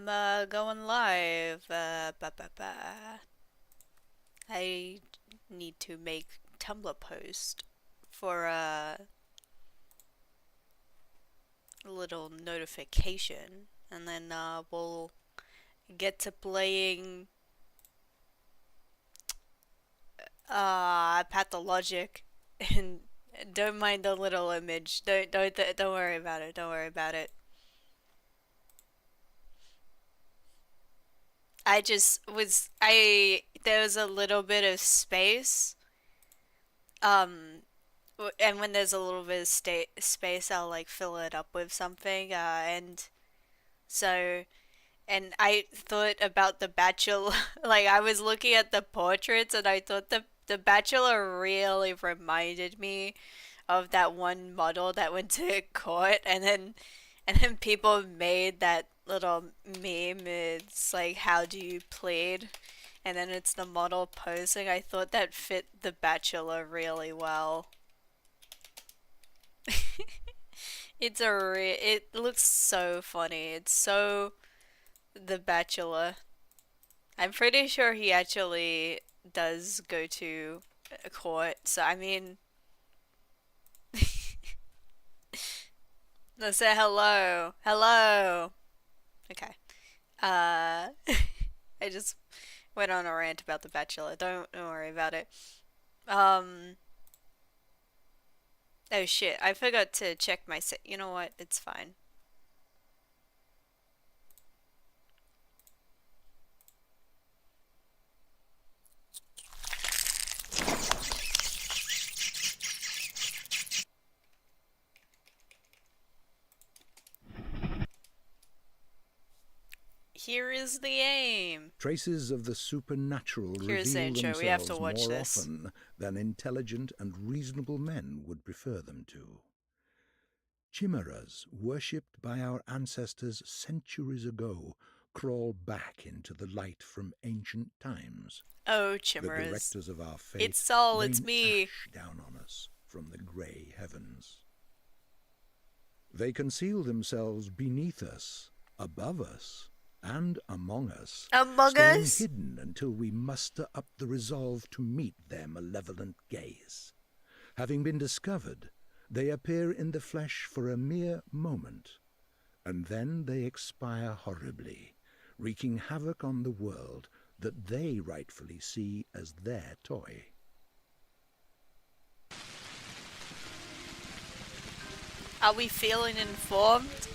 I'm going live. I need to make Tumblr post for a little notification, and then we'll get to playing Pathologic. And don't mind the little image. Don't worry about it. Don't worry about it. There was a little bit of space. And when there's a little bit of space, I'll like fill it up with something. So, and I thought about the Bachelor. Like I was looking at the portraits, and I thought the Bachelor really reminded me of that one model that went to court, and then people made that little meme. It's like, how do you plead? And then it's the model posing. I thought that fit the Bachelor really well. It looks so funny. It's so the Bachelor. I'm pretty sure he actually does go to a court. So I mean, let's say hello. Hello. Okay. Uh I just went on a rant about the Bachelor. Don't worry about it. Um Oh shit, I forgot to check my you know what? It's fine. Here is the aim. Traces of the supernatural Here's the reveal intro. We have to themselves watch more this. often than intelligent and reasonable men would prefer them to. Chimeras, worshipped by our ancestors centuries ago, crawl back into the light from ancient times. Oh, The chimeras. directors of our faith It's Sol, it's rain me. ash down on us from the grey heavens. They conceal themselves beneath us, above us, and among us, Among staying Us? hidden until we muster up the resolve to meet their malevolent gaze. Having been discovered, they appear in the flesh for a mere moment, and then they expire horribly, wreaking havoc on the world that they rightfully see as their toy. Are we feeling informed?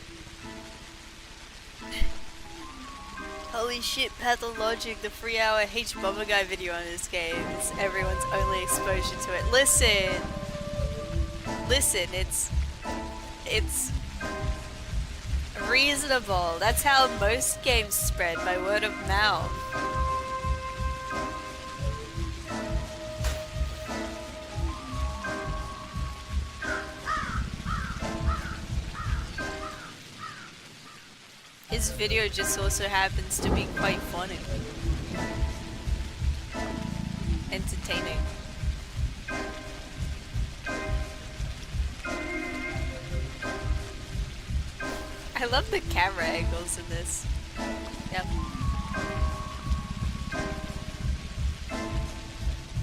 Holy shit, Pathologic, the 3-hour H Bomber Guy video on this game is everyone's only exposure to it. Listen! Listen, it's reasonable. That's how most games spread, by word of mouth. His video just also happens to be quite funny. Entertaining. I love the camera angles in this. Yep.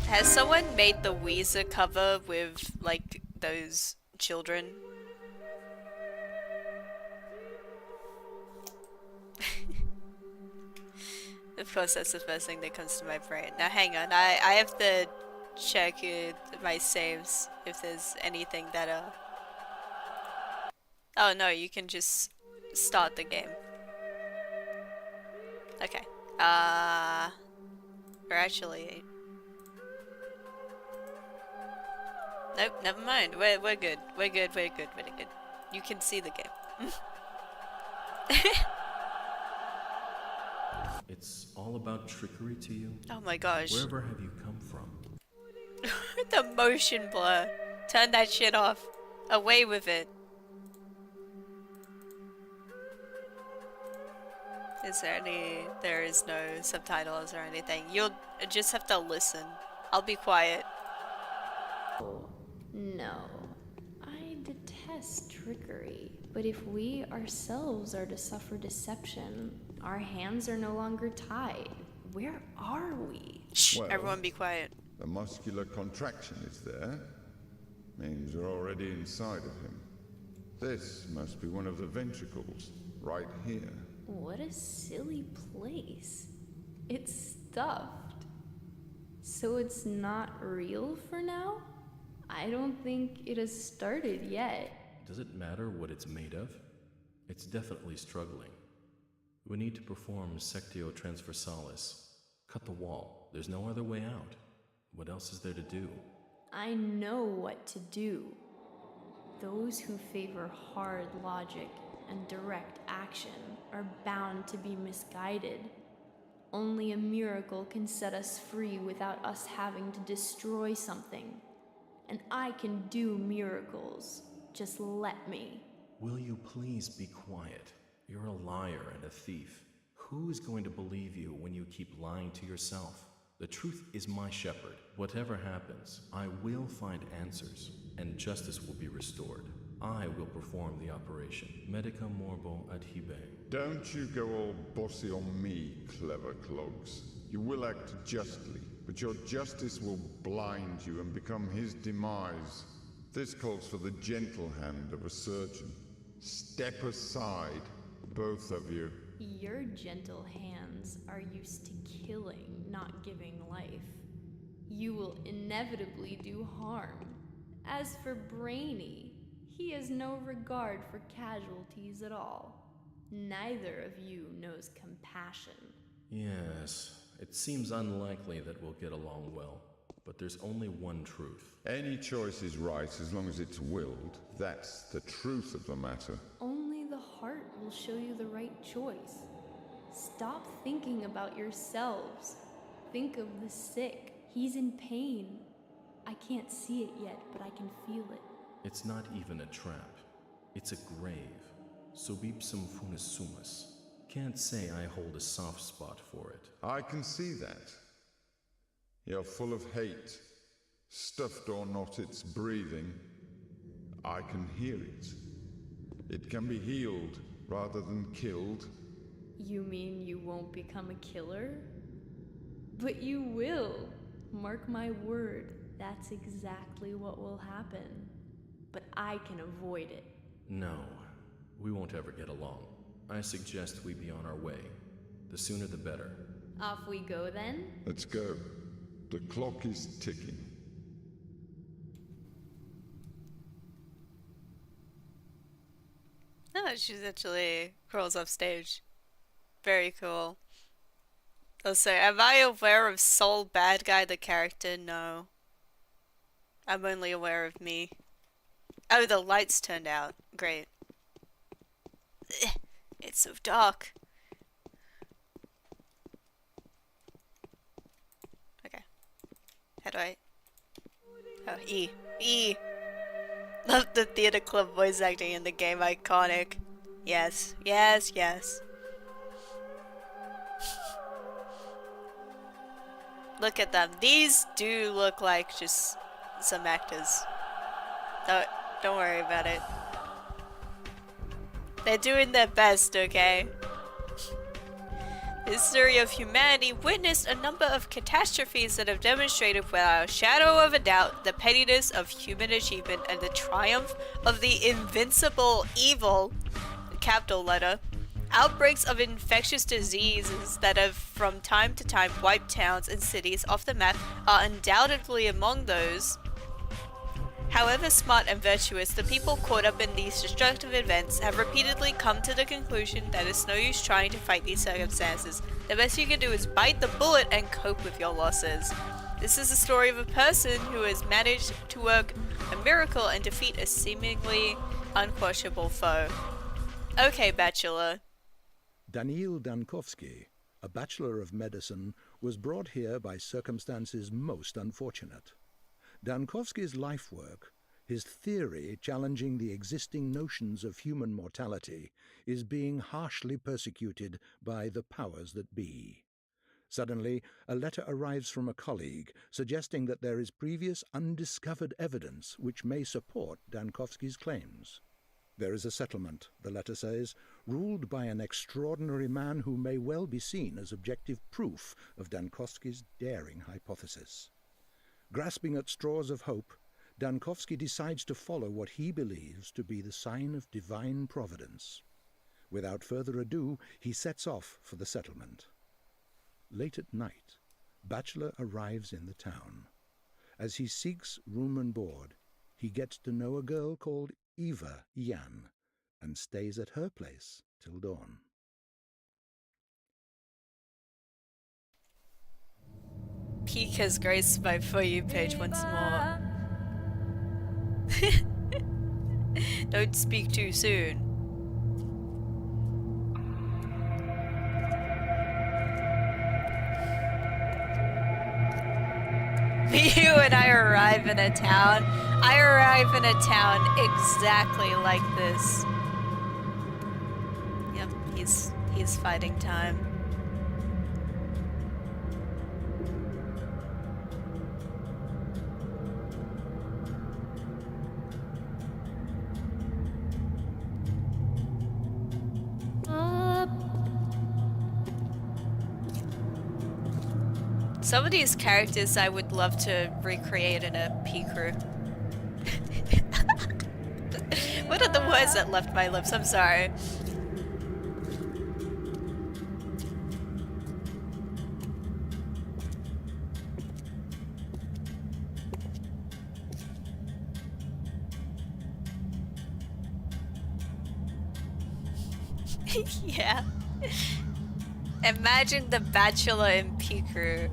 Has someone made the Weezer cover with, like, those children? Of course, that's the first thing that comes to my brain. Now, hang on. I have to check my saves if there's anything that, Oh, no, you can just start the game. Okay. Or actually... Nope, never mind. We're good. We're good, we're good, we're good. You can see the game. It's all about trickery to you? Oh my gosh. Wherever have you come from? The motion blur. Turn that shit off. Away with it. There is no subtitles or anything. You'll just have to listen. I'll be quiet. No. I detest trickery. But if we ourselves are to suffer deception, Our hands are no longer tied. Where are we? Shh, Well, everyone be quiet. the muscular contraction is there. Means we're already inside of him. This must be one of the ventricles, right here. What a silly place. It's stuffed. So it's not real for now? I don't think it has started yet. Does it matter what it's made of? It's definitely struggling. We need to perform sectio transversalis. Cut the wall. There's no other way out. What else is there to do? I know what to do. Those who favor hard logic and direct action are bound to be misguided. Only a miracle can set us free without us having to destroy something. And I can do miracles. Just let me. Will you please be quiet? You're a liar and a thief. Who is going to believe you when you keep lying to yourself? The truth is my shepherd. Whatever happens, I will find answers, and justice will be restored. I will perform the operation. Medica morbo adhibe. Don't you go all bossy on me, clever clogs. You will act justly, but your justice will blind you and become his demise. This calls for the gentle hand of a surgeon. Step aside, both of you. Your gentle hands are used to killing, not giving life. You will inevitably do harm. As for Brainy, he has no regard for casualties at all. Neither of you knows compassion. Yes, it seems unlikely that we'll get along well, but there's only one truth. Any choice is right as long as it's willed. That's the truth of the matter. Only the heart will show you the right choice. Stop thinking about yourselves. Think of the sick. He's in pain. I can't see it yet, but I can feel it. It's not even a trap. It's a grave. Subipsum funis sumus. Can't say I hold a soft spot for it. I can see that. You're full of hate. Stuffed or not, it's breathing. I can hear it. It can be healed rather than killed. You mean you won't become a killer? But you will. Mark my word, that's exactly what will happen. But I can avoid it. No, we won't ever get along. I suggest we be on our way. The sooner the better. Off we go then? Let's go. The clock is ticking. Oh, she's actually crawls off stage. Very cool. Also, am I aware of Soul Bad Guy the character? No. I'm only aware of me. Oh, the lights turned out. Great. Ugh, it's so dark. Okay. How do I... Oh, E. E! Love the theater club voice acting in the game. Iconic. Yes. Yes, yes. Look at them. These do look like just some actors. Don't worry about it. They're doing their best, okay? The history of humanity witnessed a number of catastrophes that have demonstrated without a shadow of a doubt the pettiness of human achievement and the triumph of the invincible evil, capital letter. Outbreaks of infectious diseases that have from time to time wiped towns and cities off the map are undoubtedly among those. However smart and virtuous, the people caught up in these destructive events have repeatedly come to the conclusion that it's no use trying to fight these circumstances. The best you can do is bite the bullet and cope with your losses. This is the story of a person who has managed to work a miracle and defeat a seemingly unquenchable foe. Okay, Bachelor. Daniil Dankovsky, a Bachelor of Medicine, was brought here by circumstances most unfortunate. Dankovsky's life work, his theory challenging the existing notions of human mortality, is being harshly persecuted by the powers that be. Suddenly, a letter arrives from a colleague suggesting that there is previous undiscovered evidence which may support Dankovsky's claims. There is a settlement, the letter says, ruled by an extraordinary man who may well be seen as objective proof of Dankovsky's daring hypothesis. Grasping at straws of hope, Dankovsky decides to follow what he believes to be the sign of divine providence. Without further ado, he sets off for the settlement. Late at night, Bachelor arrives in the town. As he seeks room and board, he gets to know a girl called Eva Jan and stays at her place till dawn. Peak has graced my For You page once more. Don't speak too soon. You and I arrive in a town. I arrive in a town exactly like this. Yep, he's fighting time. Some of these characters I would love to recreate in a P-crew. What are the words that left my lips? I'm sorry. Yeah. Imagine the Bachelor in P-crew.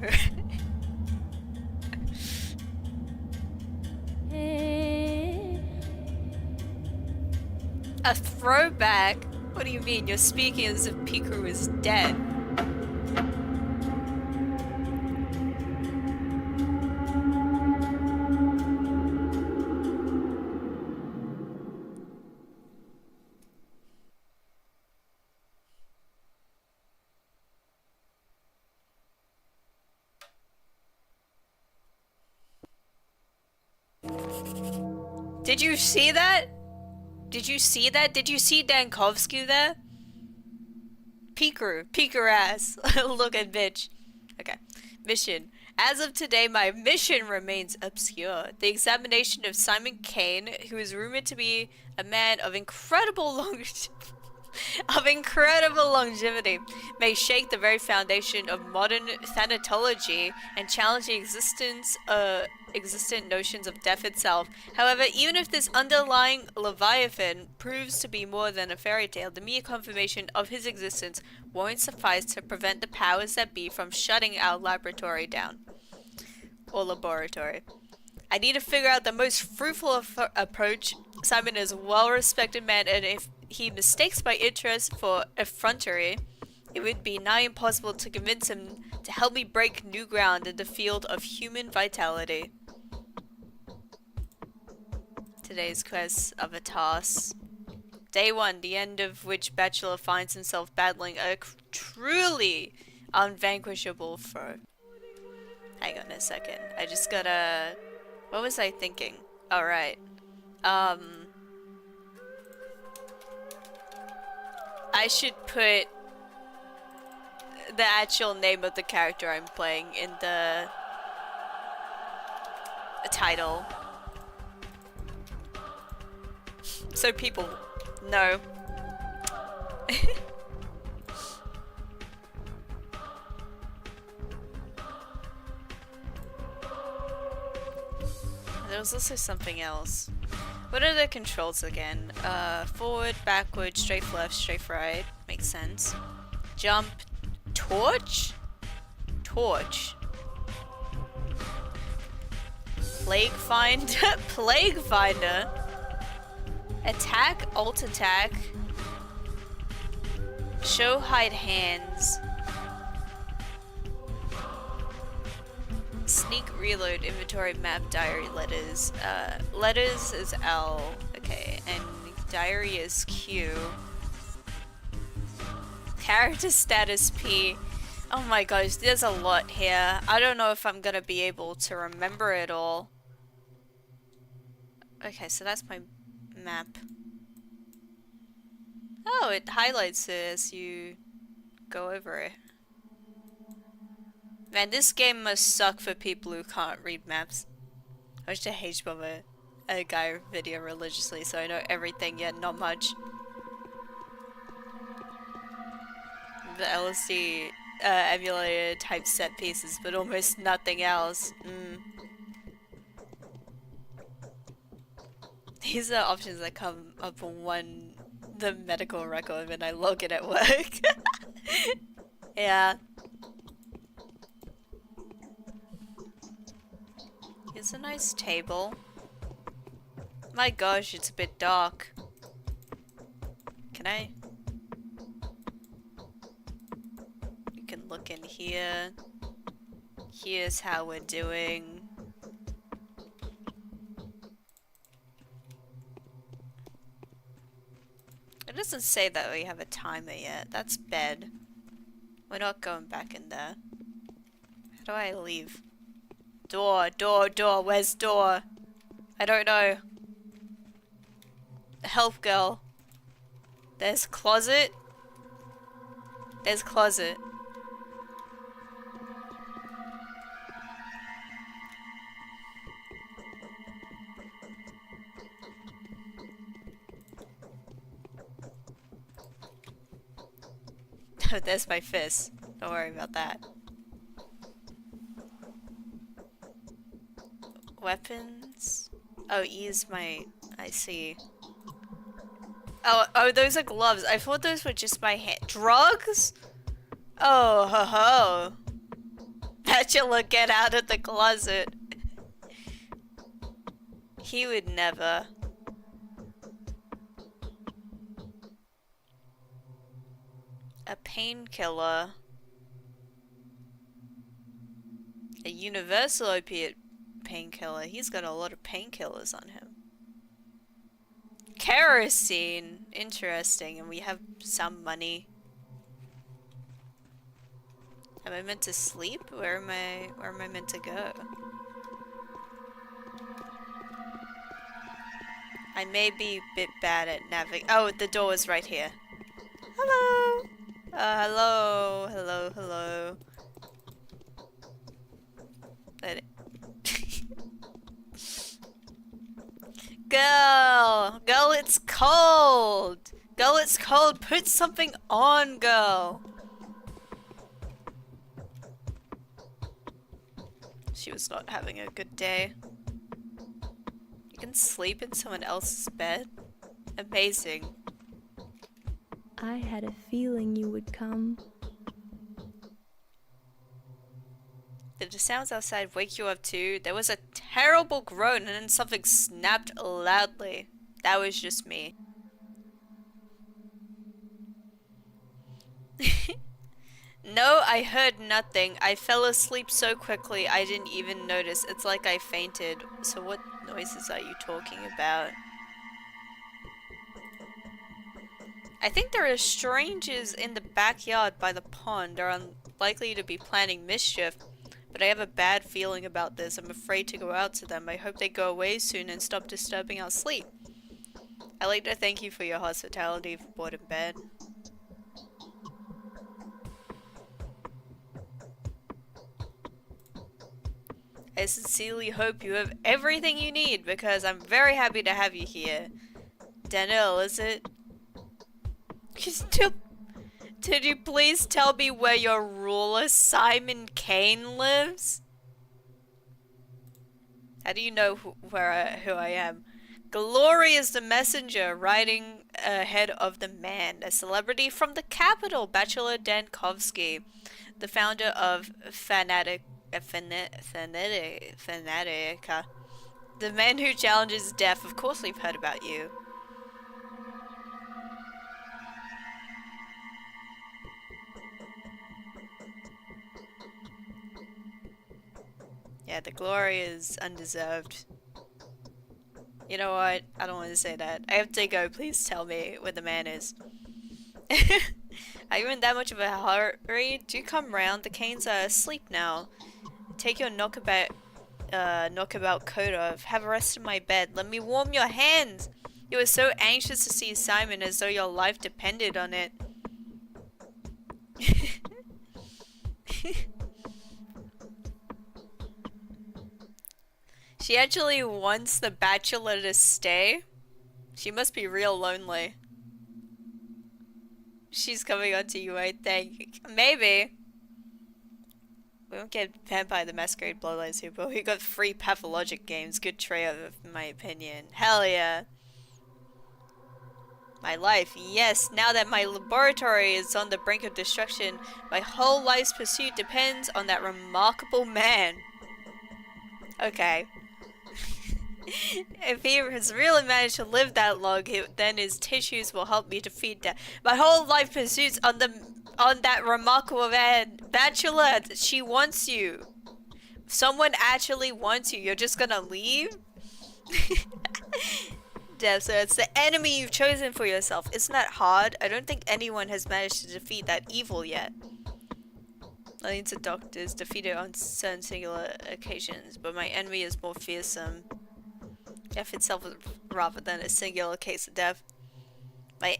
A throwback? What do you mean? You're speaking as if P-crew is dead. Did you see that? Did you see that? Did you see Dankovsky there? Peeker ass. Look at bitch. Okay. Mission. As of today, my mission remains obscure. The examination of Simon Kane, who is rumored to be a man of incredible longevity, may shake the very foundation of modern thanatology and challenge the existent notions of death itself. However, even if this underlying Leviathan proves to be more than a fairy tale, the mere confirmation of his existence won't suffice to prevent the powers that be from shutting our laboratory down. Or laboratory. I need to figure out the most fruitful approach. Simon is a well-respected man, and if he mistakes my interest for effrontery, it would be nigh impossible to convince him to help me break new ground in the field of human vitality. Today's quest of a task. Day 1, the end of which Bachelor finds himself battling a truly unvanquishable foe. Hang on a second. I just gotta... What was I thinking? Alright. I should put the actual name of the character I'm playing in the title, so people know. There was also something else. What are the controls again? Forward, backward, strafe left, strafe right. Makes sense. Jump. Torch? Torch. Plague Finder? Plague Finder? Attack, alt attack. Show hide hands. Sneak, reload, inventory, map, diary, letters. Letters is L. Okay, and diary is Q. Character status P. Oh my gosh, there's a lot here. I don't know if I'm gonna be able to remember it all. Okay, so that's my map. Oh, it highlights it as you go over it. Man, this game must suck for people who can't read maps. I watched a HBomber, a guy video religiously, so I know everything yet not much. The LSD emulator type set pieces, but almost nothing else. These are options that come up when the medical record when I log in at work. Yeah. Here's a nice table. My gosh, it's a bit dark. Can I? You can look in here. Here's how we're doing. It doesn't say that we have a timer yet. That's bed. We're not going back in there. How do I leave? Door, door, door. Where's door? I don't know. Help, girl. There's closet. There's closet. There's my fist. Don't worry about that. Weapons? Oh, E is my... I see. Oh, those are gloves. I thought those were just my hand. Drugs? Oh, ho ho. Bachelor, get out of the closet. He would never. A painkiller. A universal opiate painkiller. He's got a lot of painkillers on him. Kerosene. Interesting. And we have some money. Am I meant to sleep? Where am I meant to go? I may be a bit bad at navigating. Oh, the door is right here. Hello. Hello. Hello. Hello. Girl, it's cold. Girl, it's cold. Put something on, girl. She was not having a good day. You can sleep in someone else's bed? Amazing. I had a feeling you would come. Did the sounds outside wake you up too? There was a terrible groan and then something snapped loudly. That was just me. No, I heard nothing. I fell asleep so quickly I didn't even notice. It's like I fainted. So what noises are you talking about? I think there are strangers in the backyard by the pond. They're unlikely to be planning mischief. But I have a bad feeling about this. I'm afraid to go out to them. I hope they go away soon and stop disturbing our sleep. I'd like to thank you for your hospitality for board and bed. I sincerely hope you have everything you need because I'm very happy to have you here. Daniel, is it? Did you please tell me where your ruler Simon Kane lives? How do you know who I am? Glory is the messenger riding ahead of the man, a celebrity from the capital, Bachelor Dankovsky, the founder of Fanatica, the man who challenges death. Of course we've heard about you. Yeah, the glory is undeserved. You know what? I don't want to say that. I have to go. Please tell me where the man is. Are you in that much of a hurry? Do come round. The Canes are asleep now. Take your knockabout coat off. Have a rest in my bed. Let me warm your hands. You were so anxious to see Simon as though your life depended on it. She actually wants the bachelor to stay. She must be real lonely. She's coming onto you, I think. Maybe. We won't get Vampire the Masquerade Bloodlines here, but we got 3 Pathologic games. Good trade-off, in my opinion. Hell yeah. My life, yes. Now that my laboratory is on the brink of destruction, my whole life's pursuit depends on that remarkable man. Okay. If he has really managed to live that long, then his tissues will help me defeat death. My whole life pursues on that remarkable man. Bachelor, she wants you. Someone actually wants you. You're just gonna leave? Dev, so it's the enemy you've chosen for yourself. Isn't that hard? I don't think anyone has managed to defeat that evil yet. Millions of doctors defeated on certain singular occasions, but my enemy is more fearsome. Death itself rather than a singular case of death. My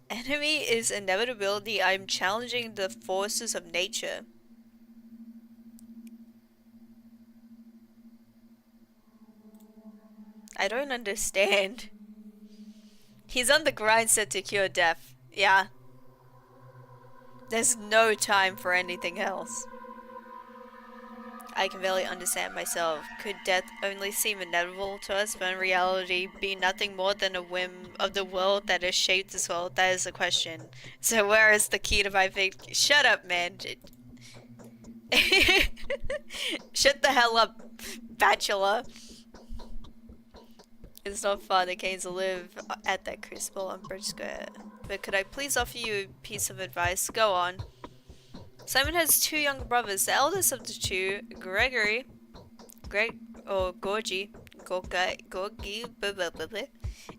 enemy is inevitability. I'm challenging the forces of nature. I don't understand. He's on the grind set to cure death. Yeah. There's no time for anything else. I can barely understand myself. Could death only seem inevitable to us, but in reality be nothing more than a whim of the world that has shaped this world? That is the question. So where is the key to my victory? Shut up, man. Shut the hell up, bachelor. It's not fun. The Canes live at that crucible on Bridge Square. But could I please offer you a piece of advice? Go on. Simon has 2 younger brothers. The eldest of the 2, Gorgi,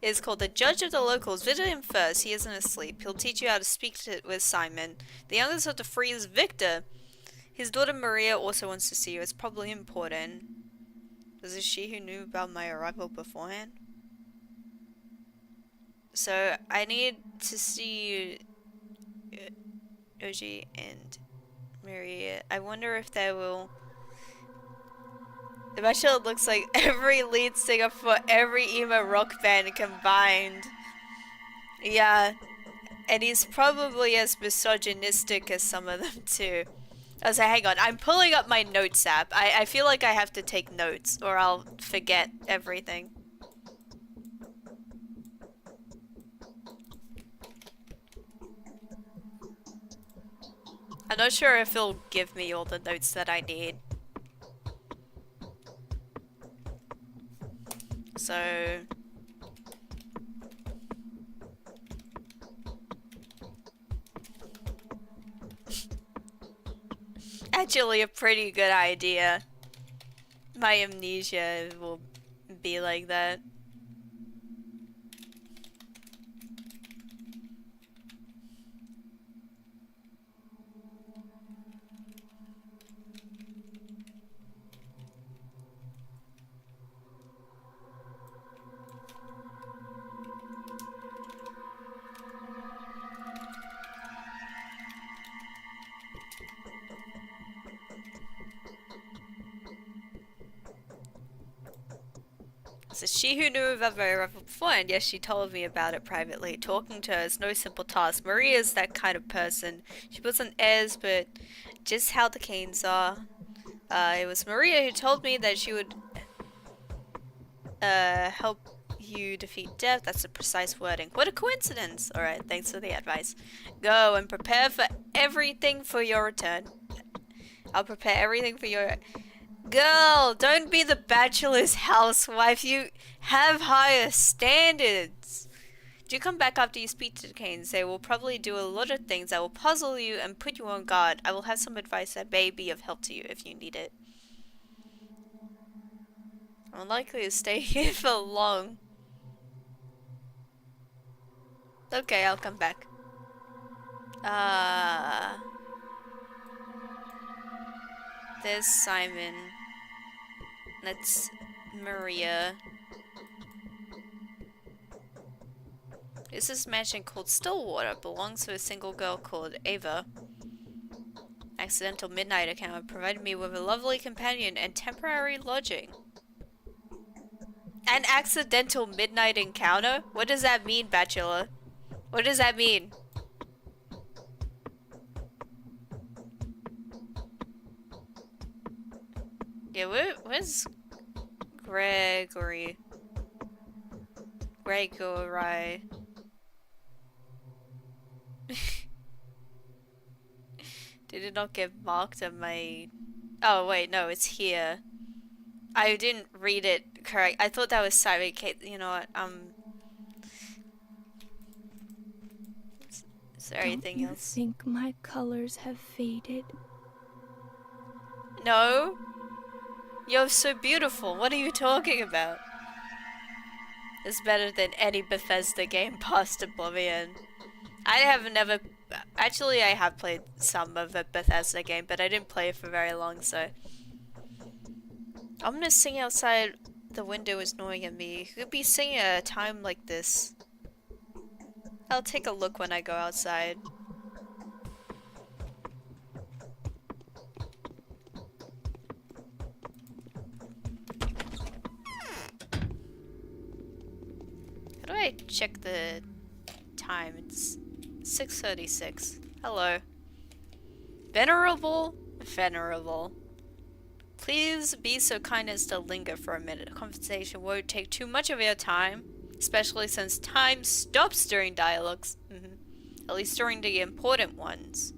is called the judge of the locals. Visit him first. He isn't asleep. He'll teach you how to speak with Simon. The youngest of the 3 is Victor. His daughter Maria also wants to see you. It's probably important. Was it she who knew about my arrival beforehand? So I need to see Oji and Maria. I wonder if they will. The Bachelor looks like every lead singer for every emo rock band combined. Yeah, and he's probably as misogynistic as some of them too. I was like, hang on, I'm pulling up my notes app. I feel like I have to take notes or I'll forget everything. I'm not sure if it'll give me all the notes that I need. So... actually a pretty good idea. My amnesia will be like that. So she who knew about my arrival before, and yes, she told me about it privately. Talking to her is no simple task. Maria's that kind of person. She puts on airs, but just how the Canes are. It was Maria who told me that she would help you defeat death. That's the precise wording. What a coincidence! Alright, thanks for the advice. Go and prepare for everything for your return. I'll prepare everything for your... Girl, don't be the bachelor's housewife. You have higher standards. Do you come back after you speak to the Canes? They will probably do a lot of things that will puzzle you and put you on guard. I will have some advice that may be of help to you if you need it. I'm unlikely to stay here for long. Okay, I'll come back. There's Simon. That's Maria. Is this mansion called Stillwater? Belongs to a single girl called Ava. Accidental midnight encounter provided me with a lovely companion and temporary lodging. An accidental midnight encounter? What does that mean, Bachelor? What does that mean? Yeah, where's Gregory? Gregory. Did it not get marked on my... Oh, wait, no, it's here. I didn't read it correct. I thought that was Siren Kate. You know what, is there anything else? Don't you think my colors have faded? No. You're so beautiful. What are you talking about? It's better than any Bethesda game past Oblivion. I have never... Actually, I have played some of a Bethesda game, but I didn't play it for very long, so... I'm gonna sing outside the window is gnawing at me. Who could be singing at a time like this? I'll take a look when I go outside. How do I check the time? It's 6:36. Hello. Venerable? Venerable. Please be so kind as to linger for a minute. A conversation won't take too much of your time, especially since time stops during dialogues. At least during the important ones.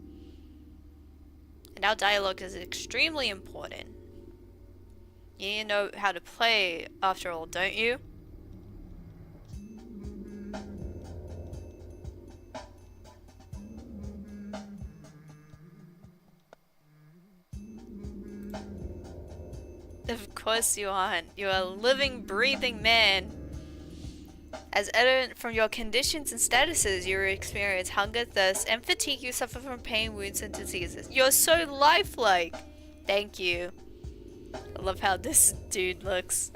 And our dialogue is extremely important. You need to know how to play, after all, don't you? Of course you aren't. You're a living, breathing man. As evident from your conditions and statuses, you experience hunger, thirst, and fatigue. You suffer from pain, wounds, and diseases. You're so lifelike. Thank you. I love how this dude looks.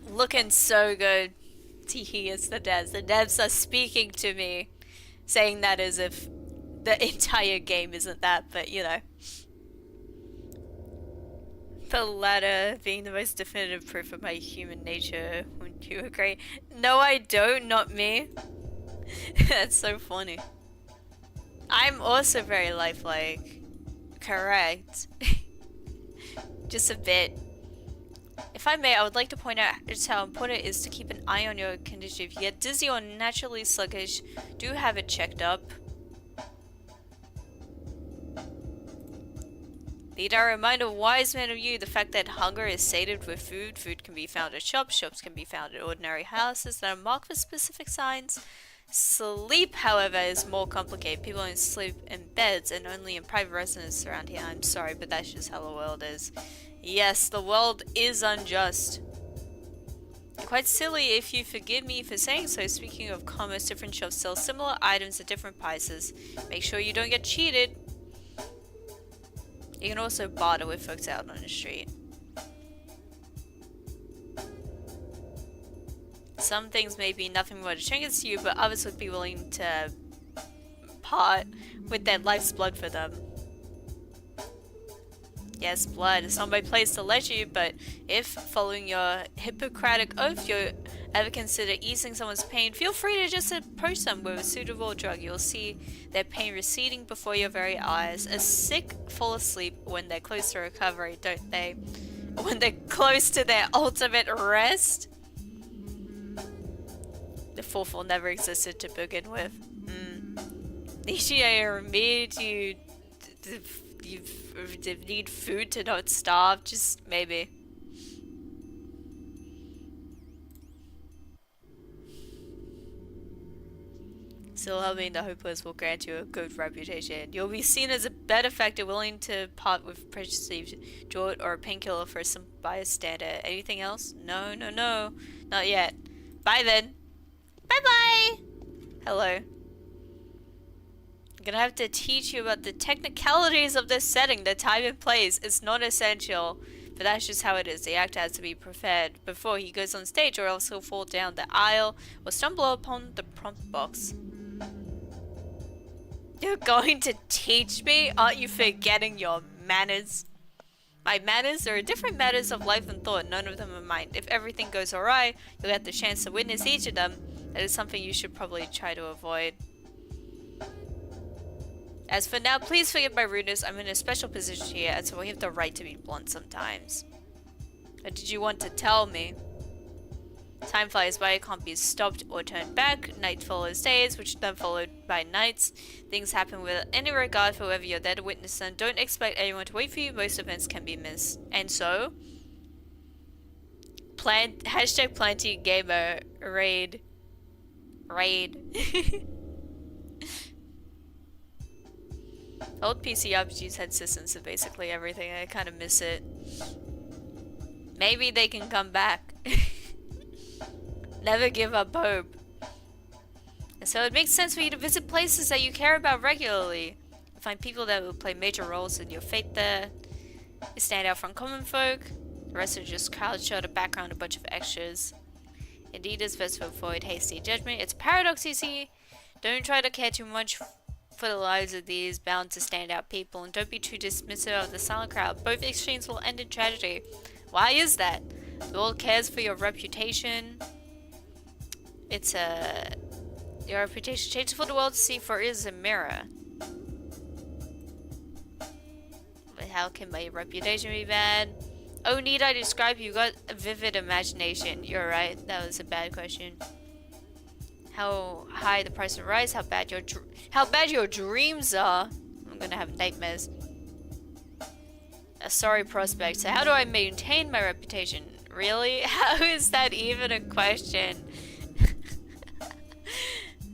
Looking so good. Teehee, it's the devs. The devs are speaking to me. Saying that as if the entire game isn't that, but you know. The latter being the most definitive proof of my human nature. Wouldn't you agree? No, I don't. Not me. That's so funny. I'm also very lifelike. Correct. Just a bit. If I may, I would like to point out just how important it is to keep an eye on your condition. If you get dizzy or naturally sluggish, do have it checked up. Need I remind a wise man of you the fact that hunger is sated with food. Food can be found at shops. Shops can be found at ordinary houses that are marked with specific signs. Sleep, however, is more complicated. People don't sleep in beds and only in private residences around here. I'm sorry, but that's just how the world is. Yes, the world is unjust. Quite silly if you forgive me for saying so. Speaking of commerce, different shops sell similar items at different prices. Make sure you don't get cheated. You can also barter with folks out on the street. Some things may be nothing more to trinkets to you, but others would be willing to part with their life's blood for them. Yes, blood. It's not my place to let you, but if, following your Hippocratic oath, you ever consider easing someone's pain, feel free to just approach them with a suitable drug. You'll see their pain receding before your very eyes. A sick fall asleep when they're close to recovery, don't they? When they're close to their ultimate rest? The fourth never existed to begin with. Nishi or me, do you need food to not starve? Just maybe. Still helping the hopeless will grant you a good reputation. You'll be seen as a benefactor willing to part with perceived draught or a painkiller for some bystander. Anything else? No, no, no. Not yet. Bye then. Bye-bye! Hello. I'm gonna have to teach you about the technicalities of this setting. The time and place is not essential. But that's just how it is. The actor has to be prepared before he goes on stage, or else he'll fall down the aisle or stumble upon the prompt box. You're going to teach me? Aren't you forgetting your manners? My manners are different matters of life and thought. None of them are mine. If everything goes awry, you'll get the chance to witness each of them. That is something you should probably try to avoid. As for now, please forgive my rudeness. I'm in a special position here, and so we have the right to be blunt sometimes. What did you want to tell me? Time flies by, it can't be stopped or turned back. Night follows days, which then followed by nights. Things happen without any regard for whether you're there to witness them. Don't expect anyone to wait for you. Most events can be missed. And so, hashtag planting gamer raid. Old PC RPGs had systems of basically everything. I kind of miss it. Maybe they can come back. Never give up hope. And so it makes sense for you to visit places that you care about regularly. Find people that will play major roles in your fate there. You stand out from common folk. The rest are just crowd show, the background, a bunch of extras. Indeed, it's best to avoid hasty judgment. It's a paradox, you see. Don't try to care too much for the lives of these bound to stand out people, and don't be too dismissive of the silent crowd. Both extremes will end in tragedy. Why is that? The world cares for your reputation. It's your reputation changes for the world to see, for it is a mirror. But how can my reputation be bad? Oh, need I describe? You got a vivid imagination. You're right. That was a bad question. How high the price will rise? How bad your dreams are? I'm gonna have nightmares. A sorry prospect. So how do I maintain my reputation? Really? How is that even a question?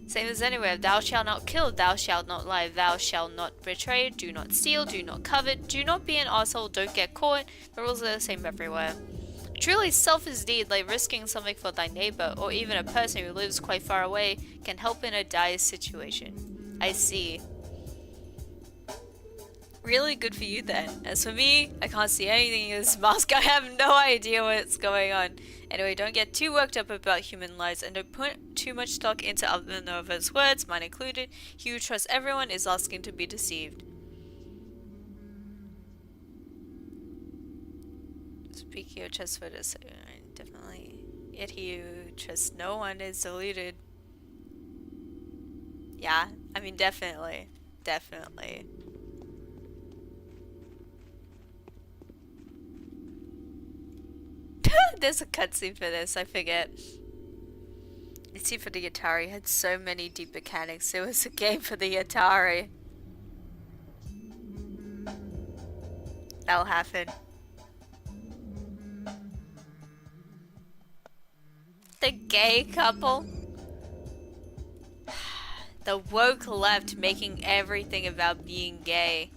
Same as anywhere. Thou shalt not kill, thou shalt not lie, thou shalt not betray, do not steal, do not covet, do not be an asshole, don't get caught. The rules are the same everywhere. A truly selfless deed, like risking something for thy neighbor, or even a person who lives quite far away, can help in a dire situation. I see. Really good for you then. As for me, I can't see anything in this mask. I have no idea what's going on. Anyway, don't get too worked up about human lives, and don't put too much stock into other nervous words, mine included. He who trusts everyone is asking to be deceived. Speaking of trust for this, definitely. Yet he who trusts no one is deluded. Yeah, I mean definitely. Definitely. There's a cutscene for this, I forget. You see, for the Atari, it had so many deep mechanics. It was a game for the Atari. That'll happen. The gay couple? The woke left making everything about being gay.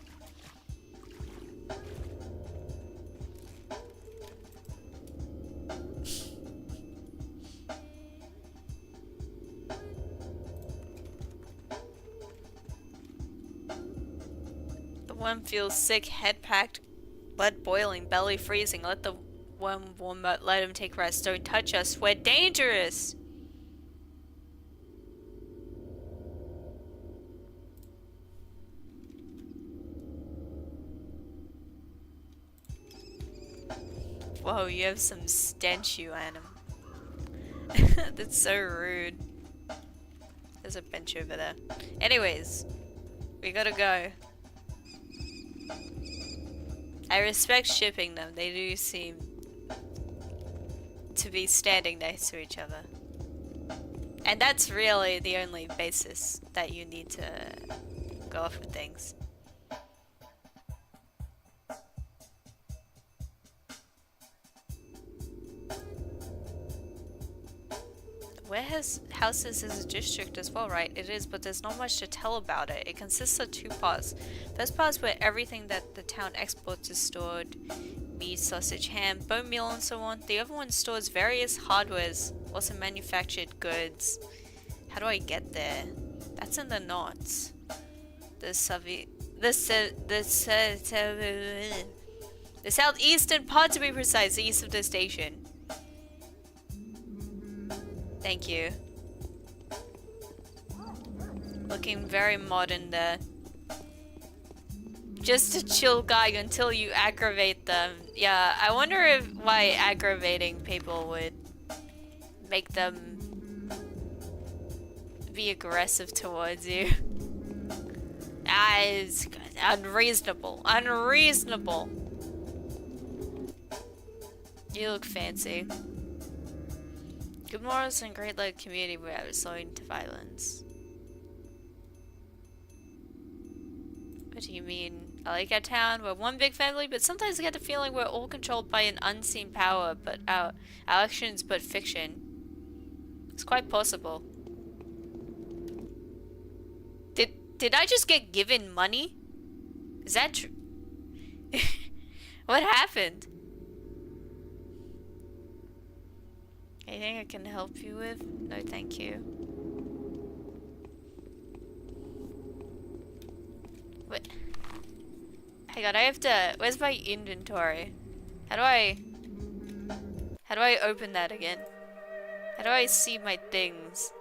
One feels sick, head packed, blood boiling, belly freezing. Let the one warm up, let him take rest. Don't touch us, we're dangerous! Whoa, you have some stench, you animal. That's so rude. There's a bench over there. Anyways, we gotta go. I respect shipping them. They do seem to be standing next to each other. And that's really the only basis that you need to go off with things. Warehouse houses is a district as well, right? It is, but there's not much to tell about it. It consists of two parts. First part is where everything that the town exports is stored. Meat, sausage, ham, bone meal, and so on. The other one stores various hardwares, also manufactured goods. How do I get there? That's in the notes. The southeastern part, to be precise, east of the station. Thank you. Looking very modern there. Just a chill guy until you aggravate them. Yeah, I wonder why aggravating people would make them be aggressive towards you. Ah, it's unreasonable. Unreasonable. You look fancy. Good morals and great like community without resorting to violence. What do you mean? I like our town, we're one big family, but sometimes I get the feeling we're all controlled by an unseen power, but our actions but fiction. It's quite possible. Did I just get given money? Is that true? What happened? Anything I can help you with? No, thank you. What? Hang on, I have to... Where's my inventory? How do I open that again? How do I see my things?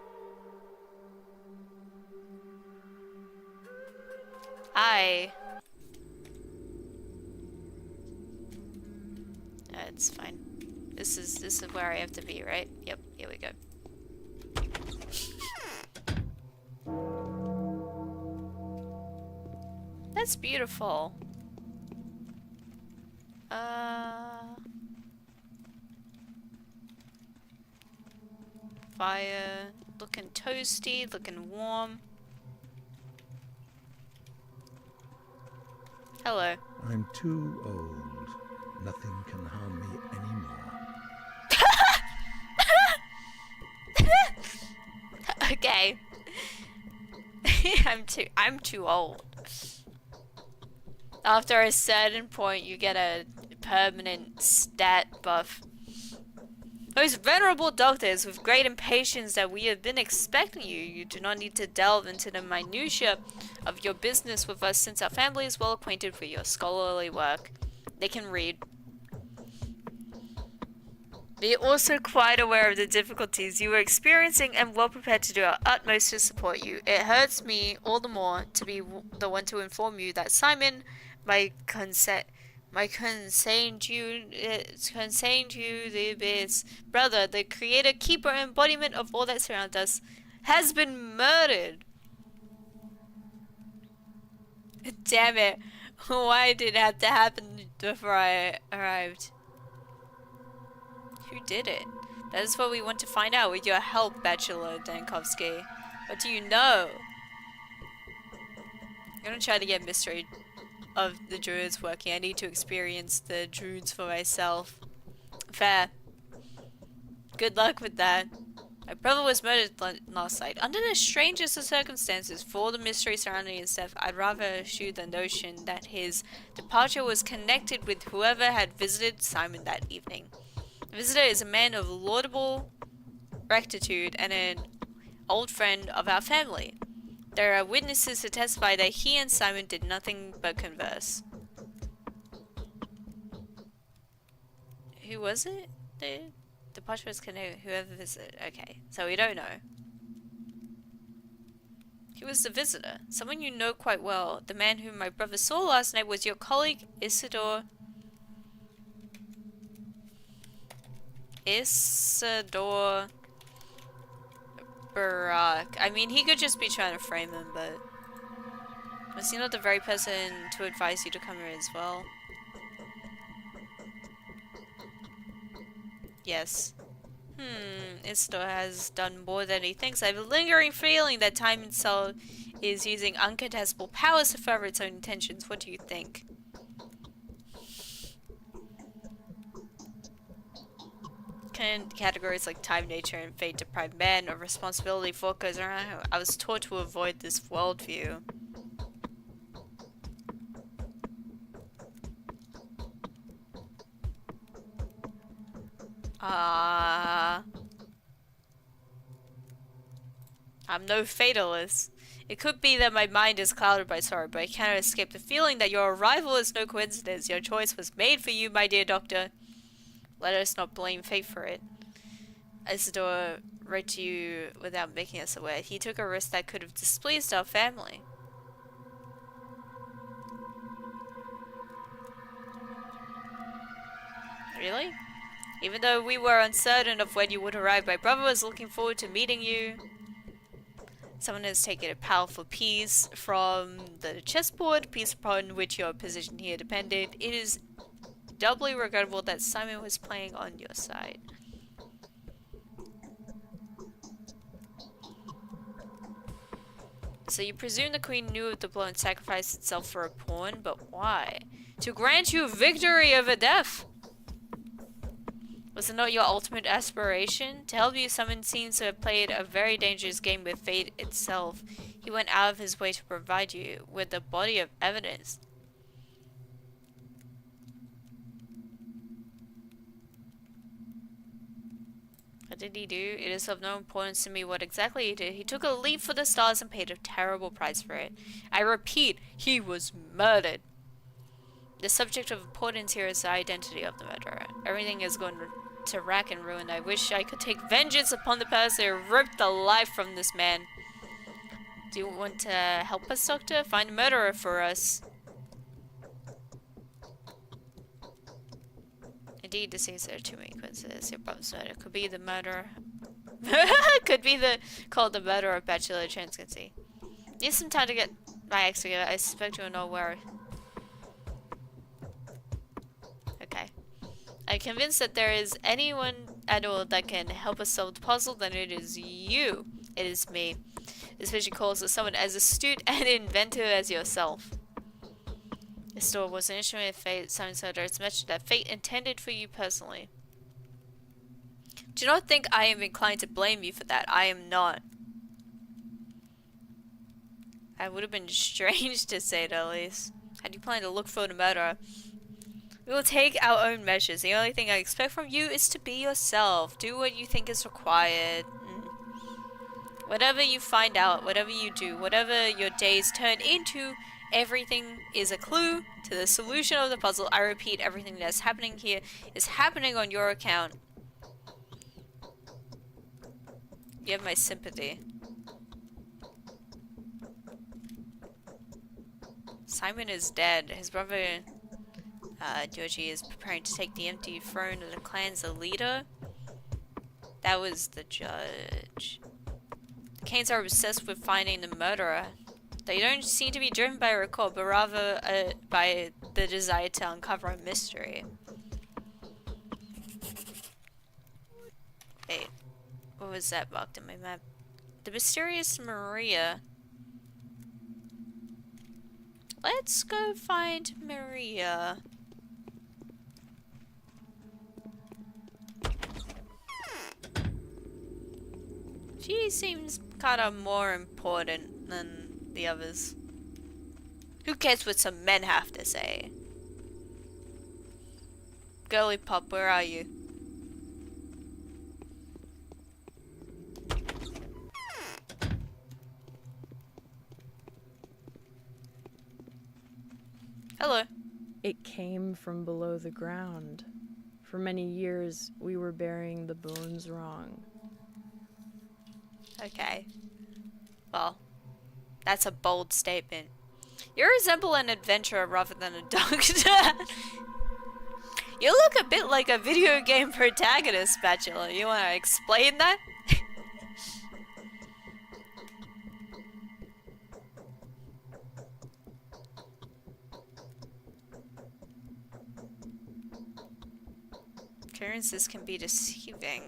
It's fine. This is where I have to be, right? Yep, here we go. That's beautiful. Fire, looking toasty, looking warm. Hello. I'm too old. Nothing can harm me anymore. Okay. I'm too old. After a certain point, you get a permanent stat buff. Those venerable doctors with great impatience that we have been expecting you. You do not need to delve into the minutiae of your business with us, since our family is well acquainted with your scholarly work. They can read. We are also quite aware of the difficulties you are experiencing and well prepared to do our utmost to support you. It hurts me all the more to be the one to inform you that Simon, my consanguine brother, the creator, keeper, and embodiment of all that surrounds us, has been murdered. Damn it. Why did it have to happen before I arrived? Who did it? That is what we want to find out with your help, Bachelor Dankovsky. What do you know? I'm gonna try to get mystery of the druids working. I need to experience the druids for myself. Fair. Good luck with that. My brother was murdered last night. Under the strangest of circumstances, for all the mystery surrounding his death, I'd rather eschew the notion that his departure was connected with whoever had visited Simon that evening. The visitor is a man of laudable rectitude and an old friend of our family. There are witnesses to testify that he and Simon did nothing but converse. Who was it? The departure was connected with whoever visited. Okay, so we don't know. He was the visitor, someone you know quite well. The man whom my brother saw last night was your colleague, Isidore Barak. I mean, he could just be trying to frame him, but was he not the very person to advise you to come here as well? Yes. Isidore has done more than he thinks. I have a lingering feeling that time itself is using uncontestable powers to further its own intentions. What do you think? Categories like time, nature, and fate deprive man of responsibility for what goes around. I was taught to avoid this worldview. I'm no fatalist. It could be that my mind is clouded by sorrow, but I cannot escape the feeling that your arrival is no coincidence. Your choice was made for you, my dear doctor. Let us not blame fate for it. Isidore wrote to you without making us aware. He took a risk that could have displeased our family. Really? Even though we were uncertain of when you would arrive, my brother was looking forward to meeting you. Someone has taken a powerful piece from the chessboard, piece upon which your position here depended. It is doubly regrettable that Simon was playing on your side. So you presume the queen knew of the blow and sacrificed itself for a pawn, but why? To grant you victory over death! Was it not your ultimate aspiration? To help you, someone seems to have played a very dangerous game with fate itself. He went out of his way to provide you with a body of evidence. What did he do? It is of no importance to me what exactly he did. He took a leap for the stars and paid a terrible price for it. I repeat, he was murdered. The subject of importance here is the identity of the murderer. Everything is going to rack and ruin. I wish I could take vengeance upon the person who ripped the life from this man. Do you want to help us, Doctor? Find a murderer for us. Indeed, it seems there are too many coincidences. Your brother's murder could be the murderer. Could be called the murder of Bachelor Transcancy. Need some time to get my ex together. I suspect you will know where. Okay. I'm convinced that there is anyone at all that can help us solve the puzzle, then it is you. It is me. This vision calls for someone as astute and inventive as yourself. This store was an instrument of fate. Simon Soder. It's much that fate intended for you personally. Do not think I am inclined to blame you for that. I am not. I would have been strange to say it at least. How do you plan to look for the murderer? We will take our own measures. The only thing I expect from you is to be yourself. Do what you think is required. Whatever you find out, whatever you do, whatever your days turn into, everything is a clue to the solution of the puzzle. I repeat, everything that's happening here is happening on your account. You have my sympathy. Simon is dead. His brother, Georgie, is preparing to take the empty throne of the clan's leader. That was the judge. The Canes are obsessed with finding the murderer. They don't seem to be driven by a recall, but rather by the desire to uncover a mystery. Wait, what was that marked in my map? The mysterious Maria. Let's go find Maria. She seems kind of more important than the others. Who cares what some men have to say? Girly Pop, where are you? Hello. It came from below the ground. For many years, we were burying the bones wrong. Okay. Well, that's a bold statement. You resemble an adventurer rather than a doctor. You look a bit like a video game protagonist, Bachelor. You want to explain that? Appearances can be deceiving.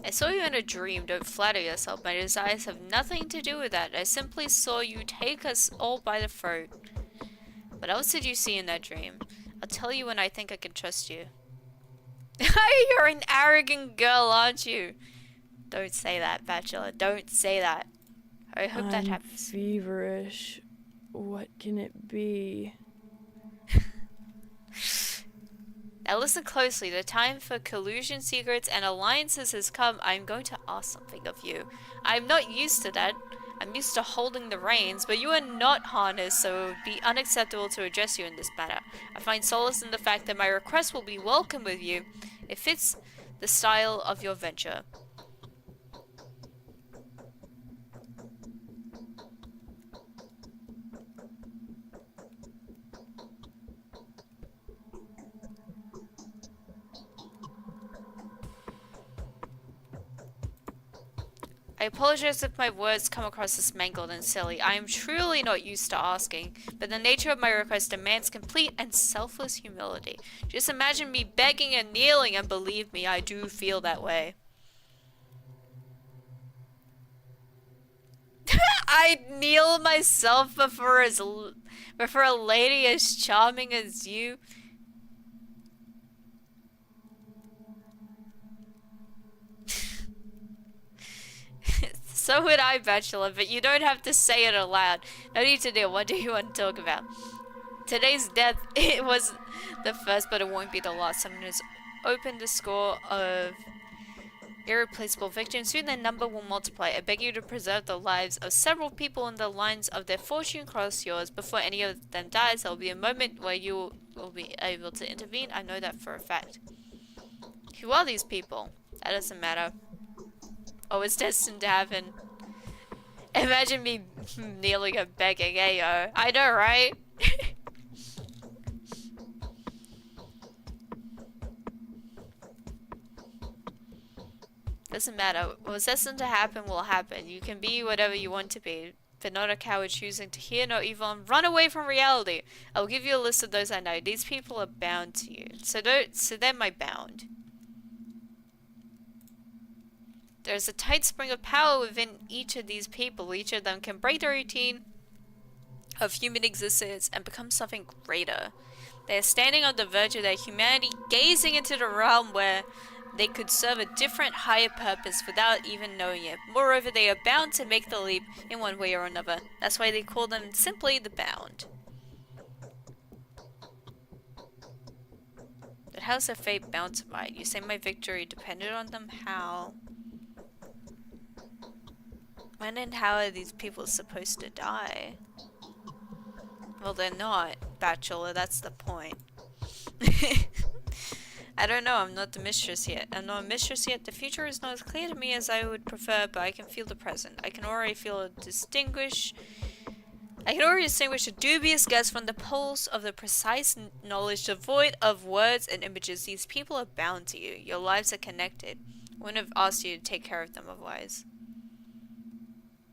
I saw you in a dream. Don't flatter yourself. My desires have nothing to do with that. I simply saw you take us all by the throat. What else did you see in that dream? I'll tell you when I think I can trust you. You're an arrogant girl, aren't you? Don't say that, Bachelor. Don't say that. I hope that happens. Feverish. What can it be? Now listen closely. The time for collusion, secrets, and alliances has come. I'm going to ask something of you. I'm not used to that. I'm used to holding the reins, but you are not harnessed, so it would be unacceptable to address you in this manner. I find solace in the fact that my request will be welcome with you. It fits the style of your venture. I apologize if my words come across as mangled and silly. I am truly not used to asking, but the nature of my request demands complete and selfless humility. Just imagine me begging and kneeling, and believe me, I do feel that way. I kneel myself before a lady as charming as you. So would I, Bachelor, but you don't have to say it aloud. No need to do. What do you want to talk about? Today's death, it was the first, but it won't be the last. Someone has opened a score of irreplaceable victims. Soon their number will multiply. I beg you to preserve the lives of several people in the lines of their fortune cross yours. Before any of them dies, there will be a moment where you will be able to intervene. I know that for a fact. Who are these people? That doesn't matter. Oh, it's destined to happen. Imagine me kneeling and begging, hey yo. I know, right? Doesn't matter. What's destined to happen will happen. You can be whatever you want to be, but not a coward choosing to hear no evil and run away from reality. I will give you a list of those I know. These people are bound to you. So they're my bound. There's a tight spring of power within each of these people. Each of them can break the routine of human existence and become something greater. They are standing on the verge of their humanity, gazing into the realm where they could serve a different, higher purpose without even knowing it. Moreover, they are bound to make the leap in one way or another. That's why they call them simply the bound. But how's their fate bound to mine? You say my victory depended on them? How? When and how are these people supposed to die? Well, they're not, Bachelor, that's the point. I don't know, I'm not the mistress yet. I'm not a mistress yet. The future is not as clear to me as I would prefer, but I can feel the present. I can already distinguish a dubious guess from the pulse of the precise knowledge devoid of words and images. These people are bound to you. Your lives are connected. I wouldn't have asked you to take care of them otherwise.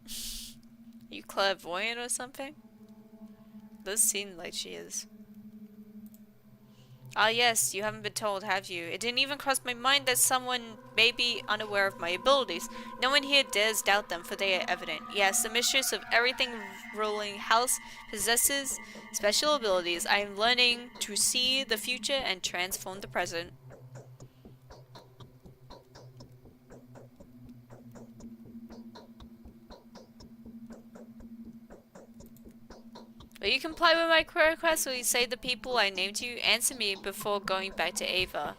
Are you clairvoyant or something? Does seem like she is. Ah yes, you haven't been told, have you? It didn't even cross my mind that someone may be unaware of my abilities. No one here dares doubt them, for they are evident. Yes, the mistress of everything ruling house possesses special abilities. I am learning to see the future and transform the present. Will you comply with my request? Will you say the people I named you? Answer me before going back to Ava.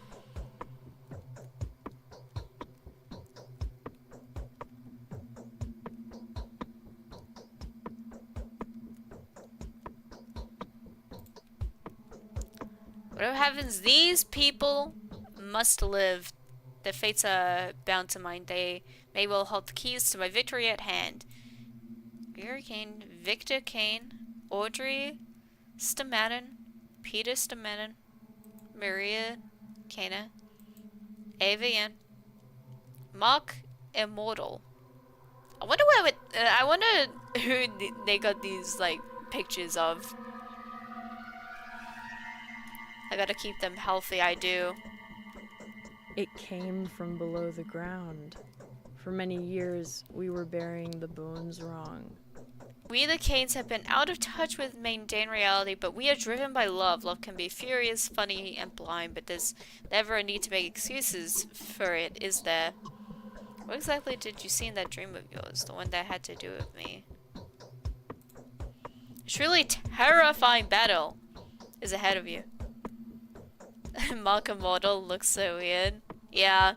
Whatever happens, these people must live. Their fates are bound to mine. They may well hold the keys to my victory at hand. Gary Kane, Victor Kane, Audrey Stamatin, Peter Stamatin, Maria Kana, Ava Yan, Mark Immortal. I wonder who they got these like pictures of. I gotta keep them healthy, I do. It came from below the ground. For many years, we were burying the bones wrong. We the Canes have been out of touch with mundane reality, but we are driven by love. Love can be furious, funny, and blind, but there's never a need to make excuses for it, is there? What exactly did you see in that dream of yours? The one that had to do with me? A truly terrifying battle is ahead of you. Marker model looks so weird. Yeah,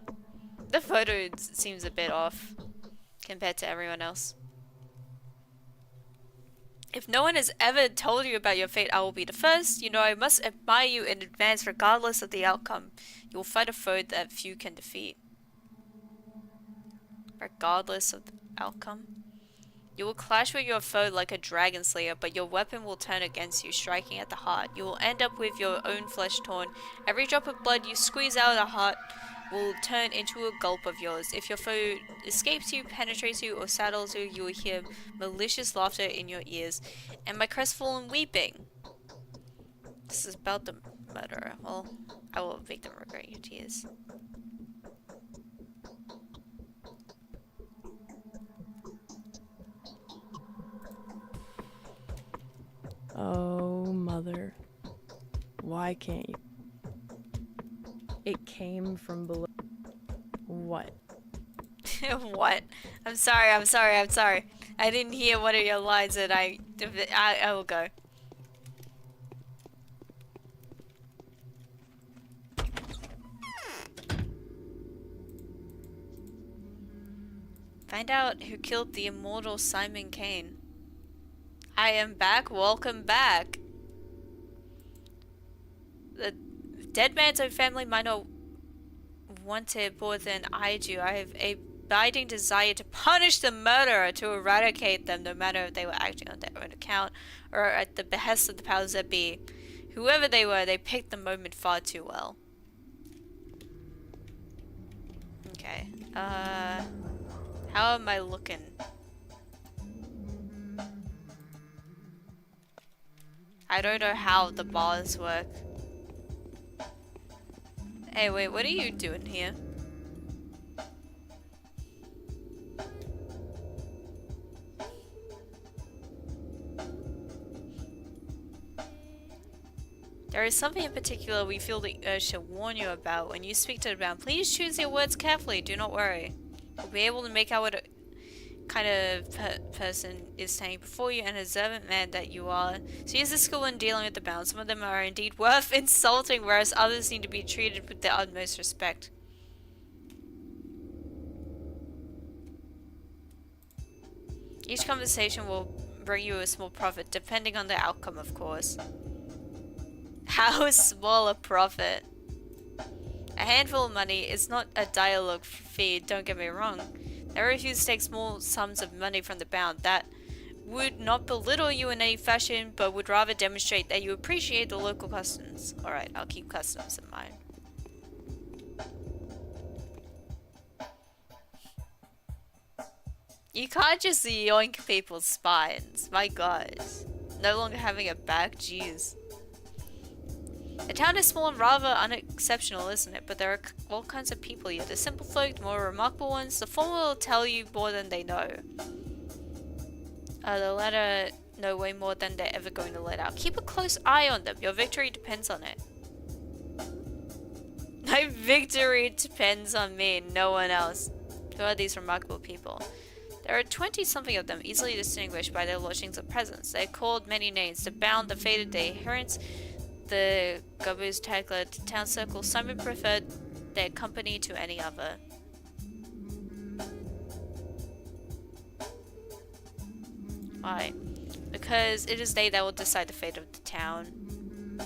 the photo seems a bit off compared to everyone else. If no one has ever told you about your fate, I will be the first. You know, I must admire you in advance regardless of the outcome. You will fight a foe that few can defeat. Regardless of the outcome? You will clash with your foe like a dragon slayer, but your weapon will turn against you, striking at the heart. You will end up with your own flesh torn. Every drop of blood you squeeze out of the heart will turn into a gulp of yours. If your foe escapes you, penetrates you, or saddles you, you will hear malicious laughter in your ears, and my crestfallen weeping. This is about the murderer. Well, I will make them regret your tears. Oh, mother. Why can't you? It came from below. What? What? I'm sorry. I didn't hear one of your lines and I will go. Find out who killed the immortal Simon Kane. I am back. Welcome back. The dead man's own family might not want it more than I do. I have a abiding desire to punish the murderer, to eradicate them, no matter if they were acting on their own account or at the behest of the powers that be. Whoever they were, they picked the moment far too well. Okay. How am I looking? I don't know how the bars work. Hey, wait, what are you doing here? There is something in particular we feel the urge to warn you about. When you speak to the bound, please choose your words carefully. Do not worry. We'll be able to make out what kind of person is standing before you and an observant man that you are. So use the skill when dealing with the bound. Some of them are indeed worth insulting, whereas others need to be treated with the utmost respect. Each conversation will bring you a small profit, depending on the outcome, of course. How small a profit? A handful of money is not a dialogue fee, don't get me wrong. I refuse to take small sums of money from the bound. That would not belittle you in any fashion, but would rather demonstrate that you appreciate the local customs. Alright, I'll keep customs in mind. You can't just yoink people's spines. My god. No longer having a back, jeez. The town is small and rather unexceptional, isn't it? But there are all kinds of people here. The simple folk, the more remarkable ones. The former will tell you more than they know. The latter know way more than they're ever going to let out. Keep a close eye on them. Your victory depends on it. My victory depends on me, no one else. Who are these remarkable people? There are 20-something of them, easily distinguished by their lodgings or presence. They are called many names. The bound, the fated, the adherents, the Gobus Tagler to town circle. Simon preferred their company to any other. Why? Because it is they that will decide the fate of the town.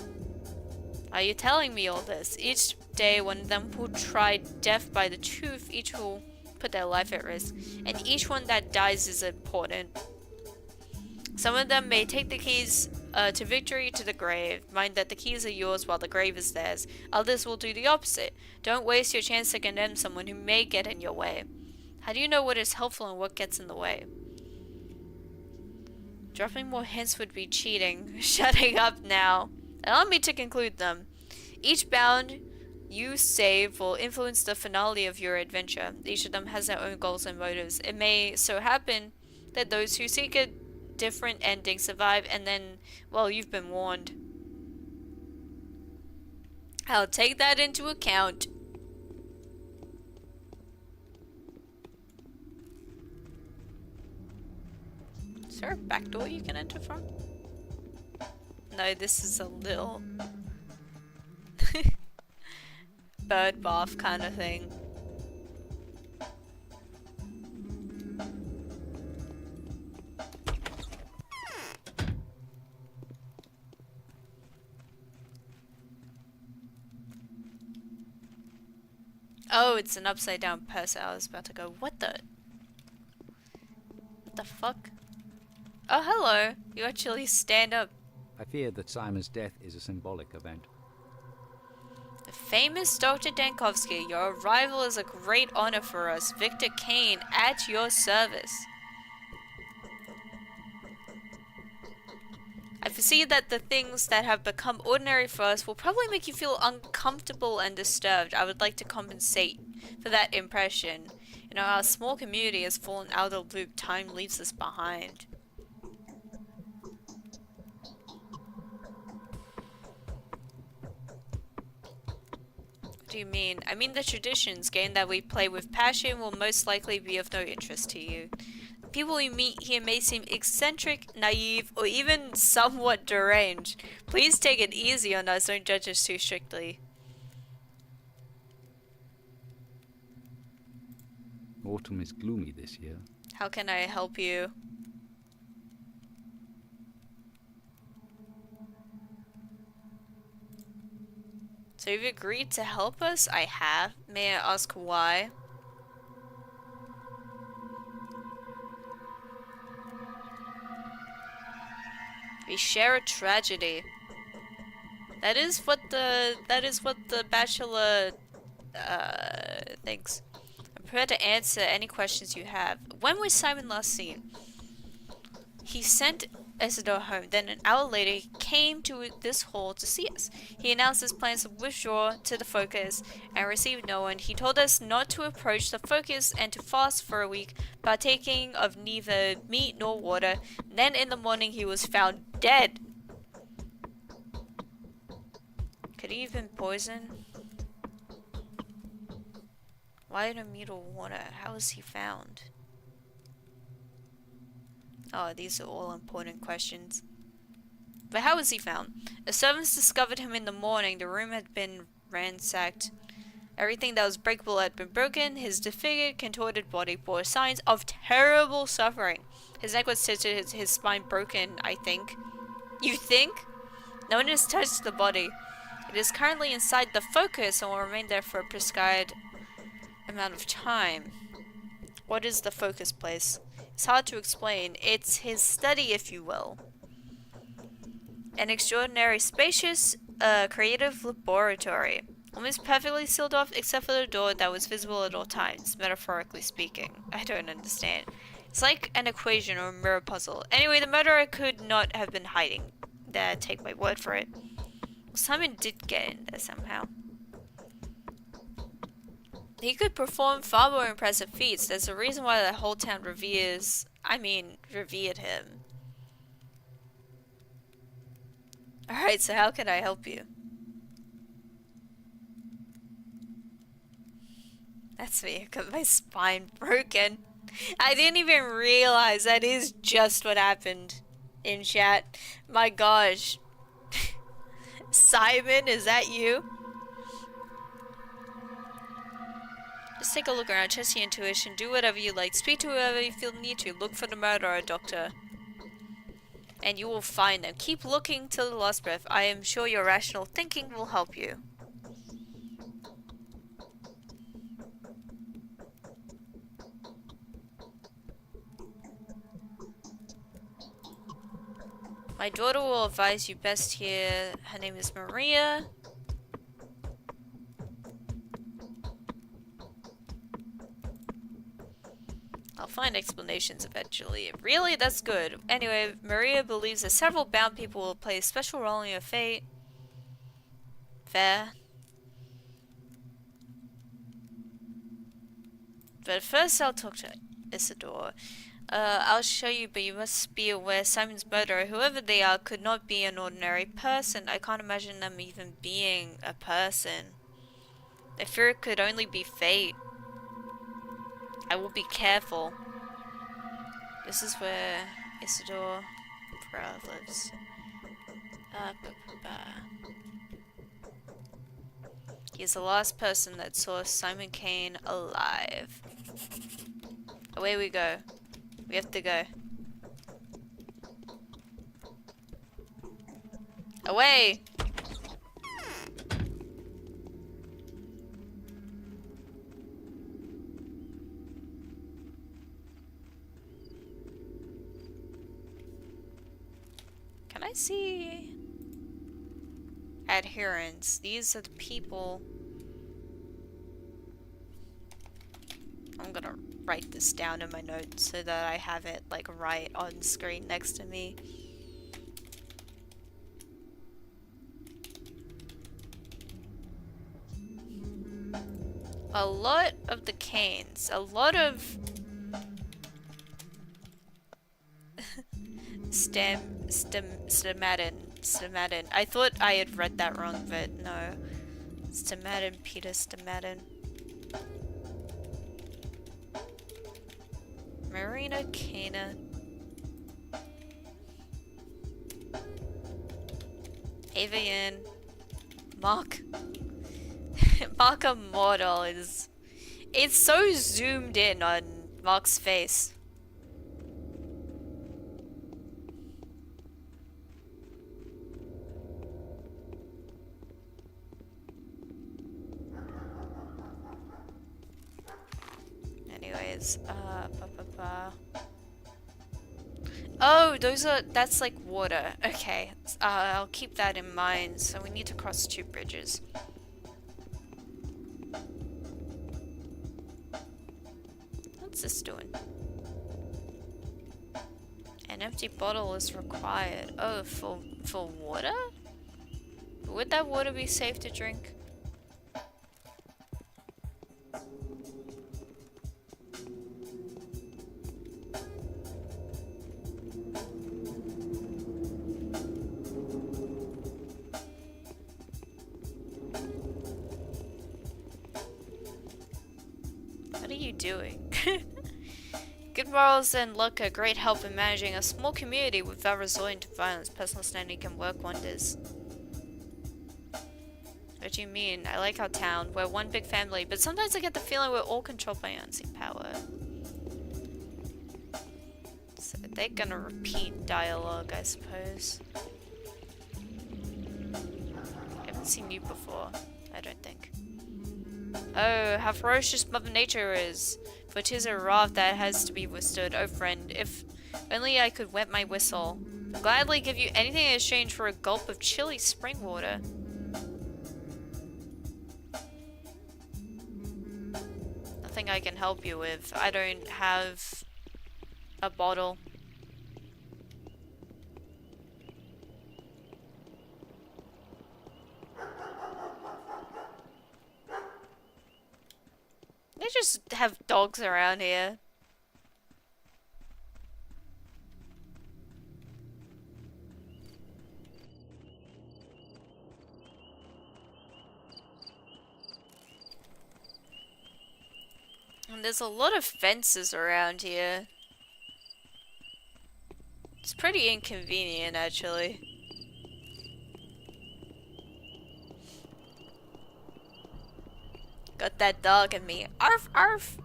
Are you telling me all this? Each day one of them will try death by the truth, each will put their life at risk, and each one that dies is important. Some of them may take the keys to victory to the grave. Mind that the keys are yours while the grave is theirs. Others will do the opposite. Don't waste your chance to condemn someone who may get in your way. How do you know what is helpful and what gets in the way? Dropping more hints would be cheating. Shutting up now. Allow me to conclude them. Each bound you save will influence the finale of your adventure. Each of them has their own goals and motives. It may so happen that those who seek a different ending survive, and then, well, you've been warned. I'll take that into account. Is there a back door you can enter from? No, this is a little... bird bath kind of thing. Oh, it's an upside down person. I was about to go, what the fuck? Oh, hello. You actually stand up. I fear that Simon's death is a symbolic event. The famous Dr. Dankovsky, your arrival is a great honor for us. Victor Kane, at your service. I foresee that the things that have become ordinary for us will probably make you feel uncomfortable and disturbed. I would like to compensate for that impression. You know, our small community has fallen out of the loop. Time leaves us behind. What do you mean? I mean the traditions, game that we play with passion, will most likely be of no interest to you. People you meet here may seem eccentric, naive, or even somewhat deranged. Please take it easy on us, don't judge us too strictly. Autumn is gloomy this year. How can I help you? So you've agreed to help us? I have. May I ask why? We share a tragedy. That is what the bachelor thinks. I'm prepared to answer any questions you have. When was Simon last seen? He sent Isidore home. Then an hour later, he came to this hall to see us. He announced his plans to withdraw to the Focus and receive no one. He told us not to approach the Focus and to fast for a week, partaking of neither meat nor water. Then in the morning, he was found dead. Could he have been poisoned? Why no meat or water? How was he found? Oh, these are all important questions. But how was he found? The servants discovered him in the morning. The room had been ransacked. Everything that was breakable had been broken. His disfigured, contorted body bore signs of terrible suffering. His neck was stitched, his spine broken, I think. You think? No one has touched the body. It is currently inside the Focus and will remain there for a prescribed amount of time. What is the Focus place? It's hard to explain. It's his study, if you will. An extraordinary, spacious, creative laboratory. Almost perfectly sealed off except for the door that was visible at all times, metaphorically speaking. I don't understand. It's like an equation or a mirror puzzle. Anyway, the murderer could not have been hiding there. Take my word for it. Simon did get in there somehow. He could perform far more impressive feats. There's a reason why the whole town revered him. Alright, so how can I help you? That's me. I got my spine broken. I didn't even realize that is just what happened in chat. My gosh. Simon, is that you? Just take a look around, trust your intuition, do whatever you like, speak to whoever you feel need to, look for the murderer, doctor. And you will find them. Keep looking till the last breath. I am sure your rational thinking will help you. My daughter will advise you best here. Her name is Maria. I'll find explanations eventually. Really? That's good. Anyway, Maria believes that several bound people will play a special role in your fate. Fair. But first I'll talk to Isidore. I'll show you, but you must be aware Simon's murderer, whoever they are, could not be an ordinary person. I can't imagine them even being a person. I fear it could only be fate. I will be careful. This is where Isidore lives. He's the last person that saw Simon Kane alive. Away we go. We have to go. Away! Can I see adherents? These are the people. I'm gonna write this down in my notes so that I have it like right on screen next to me. A lot of the Canes, a lot of Stamadin. I thought I had read that wrong, but no. Stamadin, Peter Stamadin. Marina Cana. Avian. Mark. Mark Immortal is... It's so zoomed in on Mark's face. Anyways, Oh, that's like water. Okay, I'll keep that in mind. So we need to cross 2 bridges. What's this doing? An empty bottle is required. Oh, for water? Would that water be safe to drink? What are you doing? Good morals and luck are great help in managing a small community without resorting to violence. Personal standing can work wonders. What do you mean? I like our town. We're one big family, but sometimes I get the feeling we're all controlled by unseen power. So they're gonna repeat dialogue, I suppose. I haven't seen you before, I don't think. Oh, how ferocious Mother Nature is. For 'tis a wrath that has to be withstood. Oh friend, if only I could wet my whistle. I'd gladly give you anything in exchange for a gulp of chilly spring water. Nothing I can help you with. I don't have a bottle. They just have dogs around here. And there's a lot of fences around here. It's pretty inconvenient, actually. Got that dog in me. Arf, arf.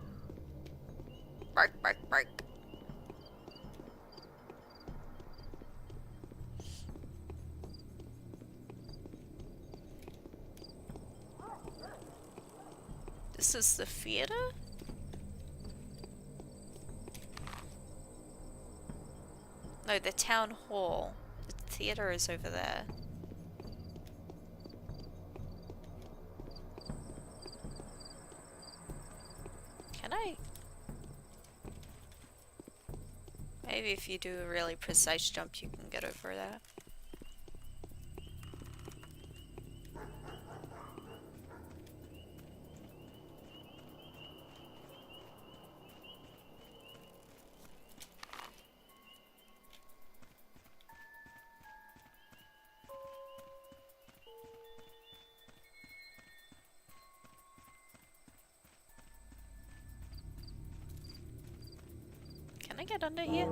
Bark, bark, bark. This is the theater? No, the town hall. The theater is over there. Can I? Maybe if you do a really precise jump, you can get over that. Can I get under here?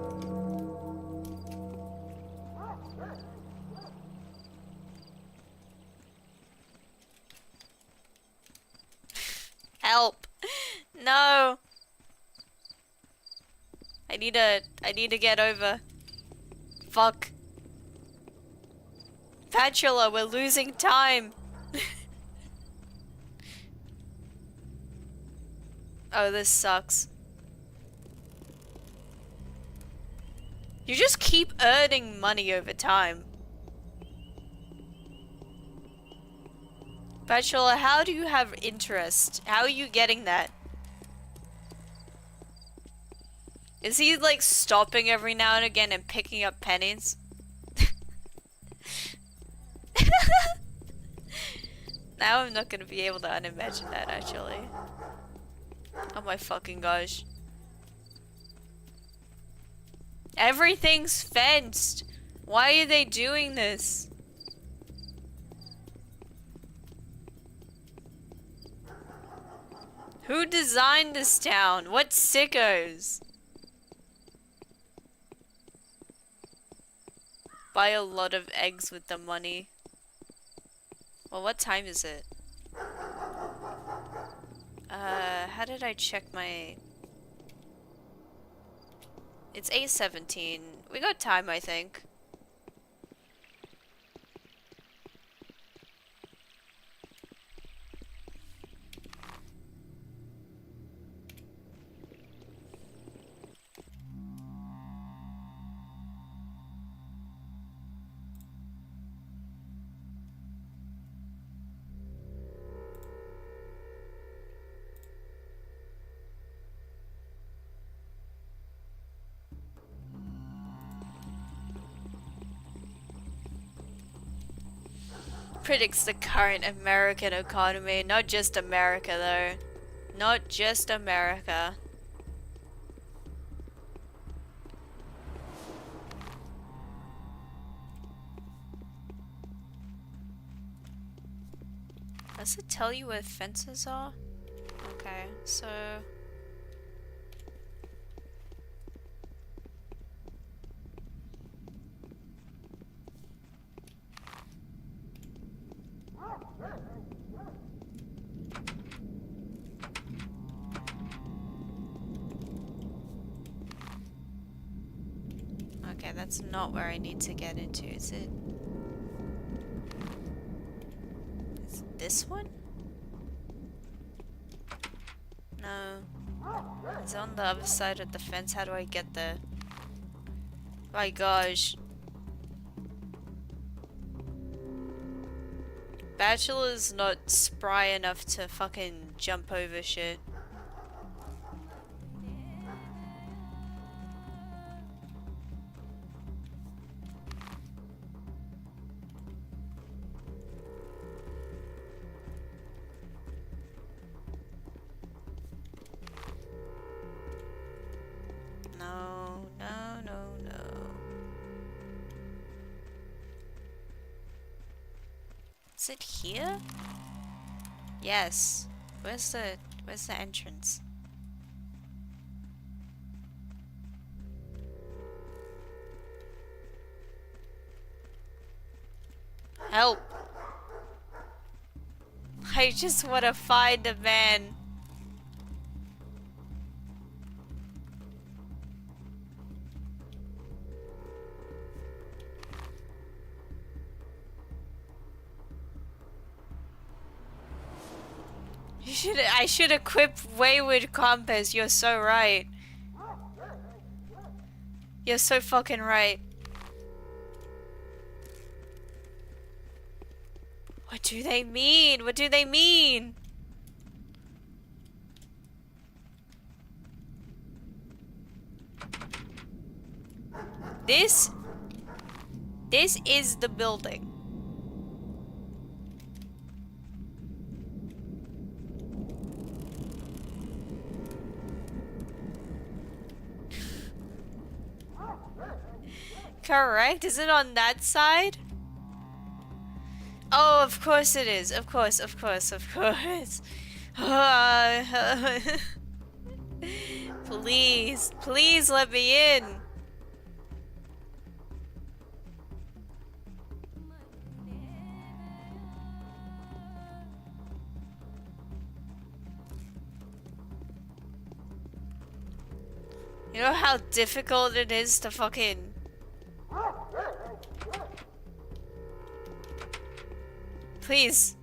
Help. No. I need to get over. Fuck. Bachelor, we're losing time. Oh, this sucks. You just keep earning money over time. Bachelor, how do you have interest? How are you getting that? Is he like stopping every now and again and picking up pennies? Now I'm not gonna be able to unimagine that actually. Oh my fucking gosh. Everything's fenced. Why are they doing this? Who designed this town? What sickos? Buy a lot of eggs with the money. Well, what time is it? How did I check my... It's 8:17. We got time, I think. Predicts the current American economy. Not just America, though. Not just America. Does it tell you where fences are? Okay, so... Okay, that's not where I need to get into, is it? Is it this one? No. It's on the other side of the fence. How do I get there? My gosh. Bachelor's not spry enough to fucking jump over shit. No, no, no, no. Is it here? Yes. Where's the entrance? Help! I just want to find a man. I should equip Wayward Compass. You're so right. You're so fucking right. What do they mean? What do they mean? This is the building. Correct? Is it on that side? Oh, of course it is. Of course, of course, of course. Please, please let me in. You know how difficult it is to fucking... Please.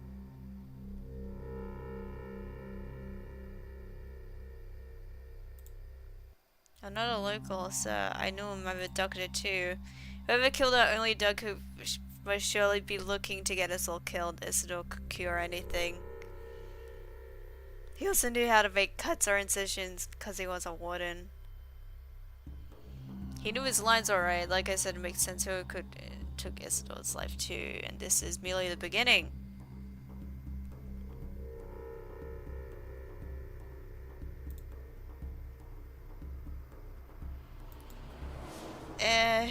I'm not a local, so I knew him. I've abducted too. Whoever killed our only dog who must surely be looking to get us all killed. Isidore could cure anything. He also knew how to make cuts or incisions because he was a warden. He knew his lines alright. Like I said, it makes sense who could took Isidore's life too, and this is merely the beginning.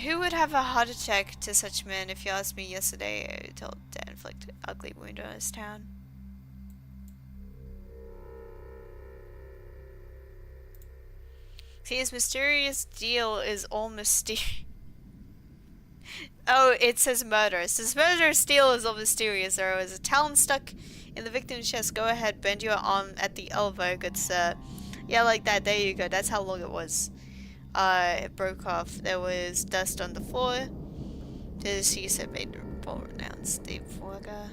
Who would have a heart attack to such men? If you asked me yesterday, I told Dan inflicted an ugly wound on his town. See, his mysterious deal is all mysterious. Oh, it says murder. So his murderous deal is all mysterious. There was a talon stuck in the victim's chest. Go ahead, bend your arm at the elbow, good sir. Yeah, like that. There you go. That's how long it was. It broke off. There was dust on the floor. The deceased had made a pronounced deep worker.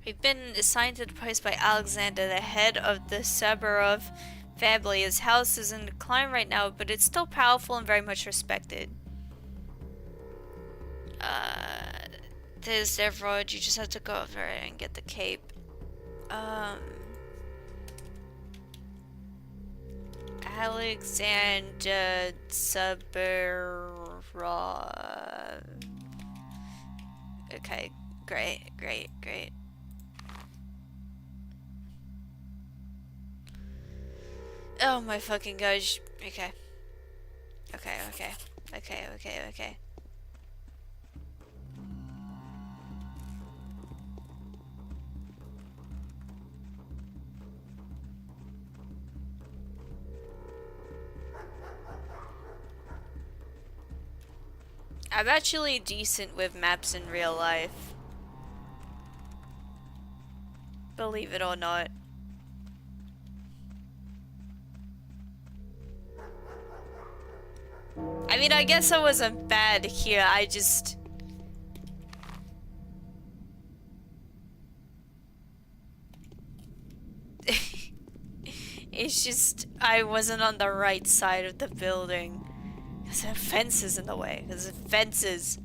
We've been assigned to the post by Alexander, the head of the Saburov family. His house is in decline right now, but it's still powerful and very much respected. There's their road. You just have to go over and get the cape. Alexander Saburov. Okay, great. Oh my fucking gosh. Okay. I'm actually decent with maps in real life. Believe it or not. I mean, I guess I wasn't bad here, I just... It's just, I wasn't on the right side of the building. Because there are fences in the way. Because the fences.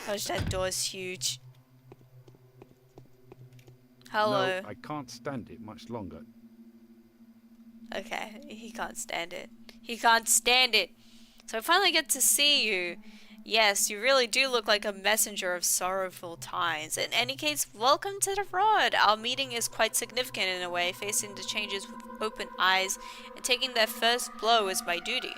Gosh, that door's huge. Hello. No, I can't stand it much longer. Okay, he can't stand it. He can't stand it. So I finally get to see you. Yes, you really do look like a messenger of sorrowful times. In any case, welcome to the Rod. Our meeting is quite significant in a way. Facing the changes with open eyes and taking their first blow is my duty.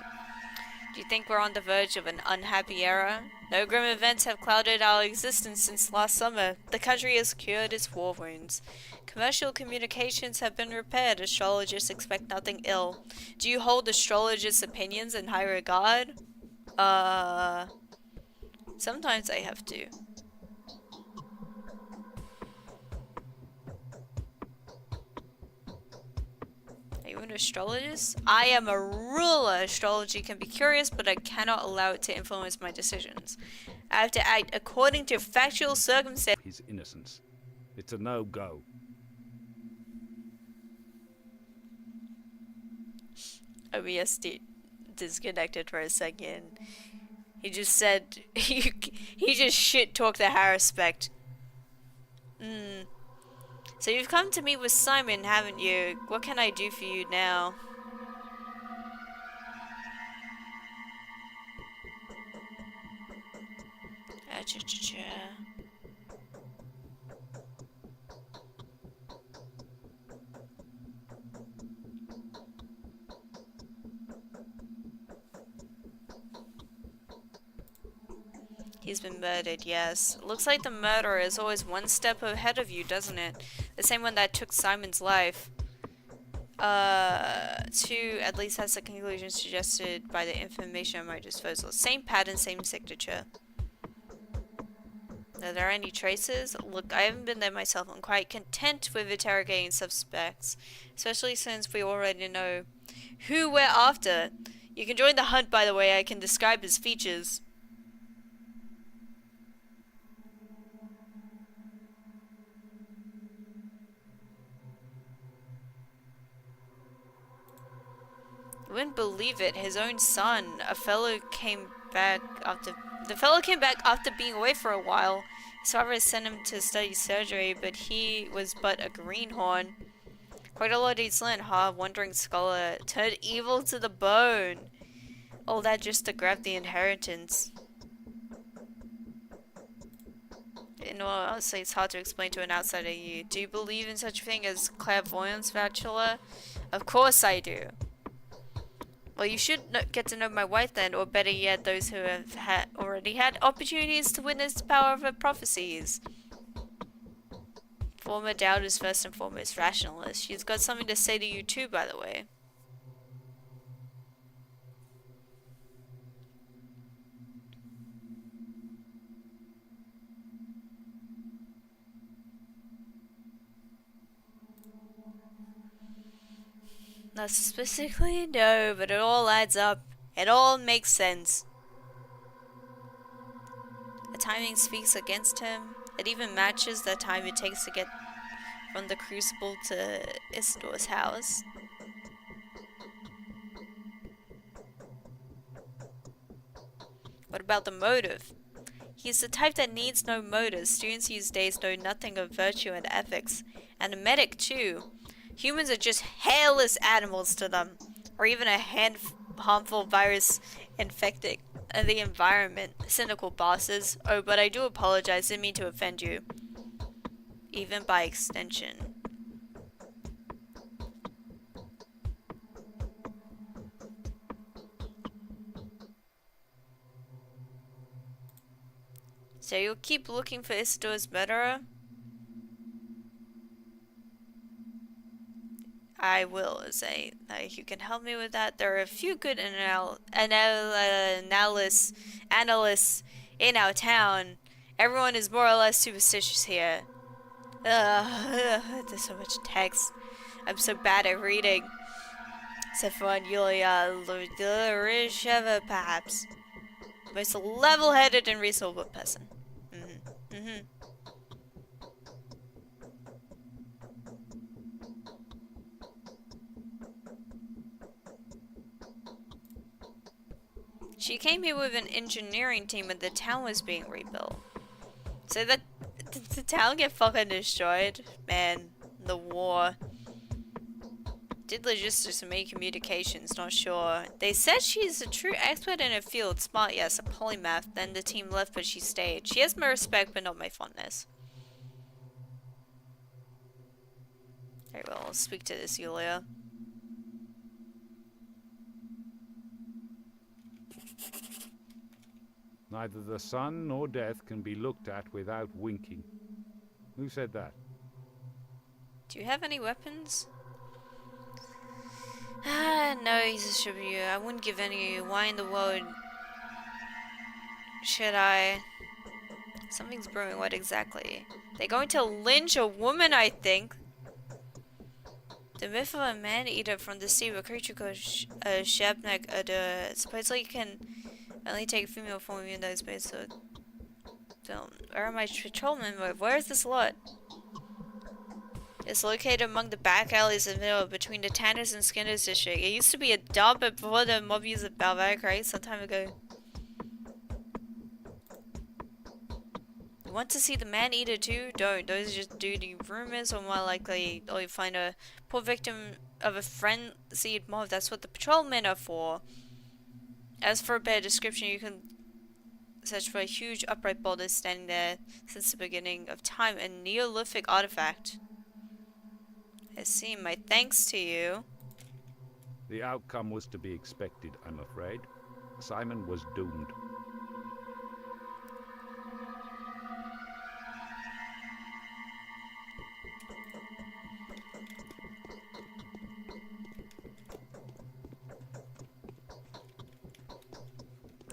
Do you think we're on the verge of an unhappy era? No grim events have clouded our existence since last summer. The country has cured its war wounds. Commercial communications have been repaired. Astrologists expect nothing ill. Do you hold astrologists' opinions in high regard? Sometimes I have to. Are you an astrologist? I am a ruler. Astrology can be curious, but I cannot allow it to influence my decisions. I have to act according to factual circumstances. His innocence. It's a no-go. OBS disconnected for a second. He just said he just shit talked the Harrispect. So you've come to meet with Simon, haven't you? What can I do for you now? Cha-cha-cha. He's been murdered, yes. Looks like the murderer is always one step ahead of you, doesn't it? The same one that took Simon's life. Two, at least that's the conclusion suggested by the information at my disposal. Same pattern, same signature. Are there any traces? Look, I haven't been there myself. I'm quite content with interrogating suspects, especially since we already know who we're after. You can join the hunt, by the way. I can describe his features. You wouldn't believe it. His own son, the fellow came back after being away for a while. His father sent him to study surgery, but he was but a greenhorn. Quite a lot he's learned, huh? Wandering scholar, turned evil to the bone. All that just to grab the inheritance. In all honesty, it's hard to explain to an outsider. You do you believe in such a thing as clairvoyance, Bachelor? Of course I do. Well, you should get to know my wife then, or better yet, those who have already had opportunities to witness the power of her prophecies. Former doubters first and foremost rationalist. She's got something to say to you too, by the way. Not specifically, no, but it all adds up. It all makes sense. The timing speaks against him. It even matches the time it takes to get from the Crucible to Istor's house. What about the motive? He's the type that needs no motive. Students these days know nothing of virtue and ethics. And a medic, too. Humans are just hairless animals to them. Or even a harmful virus infecting the environment. Cynical bosses. Oh, but I do apologize. Didn't mean to offend you. Even by extension. So you'll keep looking for Istor's murderer? I will say you can help me with that. There are a few good analysts in our town. Everyone is more or less superstitious here. There's so much text. I'm so bad at reading. Except for one Yulia Lurisheva, perhaps. Most level-headed and reasonable person. She came here with an engineering team when the town was being rebuilt. So that did the town get fucking destroyed? Man, the war. Did logistics and maybe communications, not sure. They said she's a true expert in her field. Smart, yes, a polymath. Then the team left, but she stayed. She has my respect, but not my fondness. Very well, I'll speak to this Yulia. Neither the sun nor death can be looked at without winking. Who said that? Do you have any weapons? No, he's a distributor. I wouldn't give any. Why in the world should I? Something's brewing. What exactly? They're going to lynch a woman, I think. The myth of a man-eater from the sea, a creature called Shabnak, supposedly can only take a female form even though it's based on film. Where are my patrolmen? Where is this lot? It's located among the back alleys in the middle between the Tanners and Skinners district. It used to be a dump before the mob used it Balvac, right? Some time ago. You want to see the man-eater too? Don't. Those are just dirty rumors, or more likely, or you find a poor victim of a frenzied mob. That's what the patrolmen are for. As for a better description, you can search for a huge upright boulder standing there since the beginning of time, a Neolithic artifact. I see. My thanks to you. The outcome was to be expected, I'm afraid. Simon was doomed.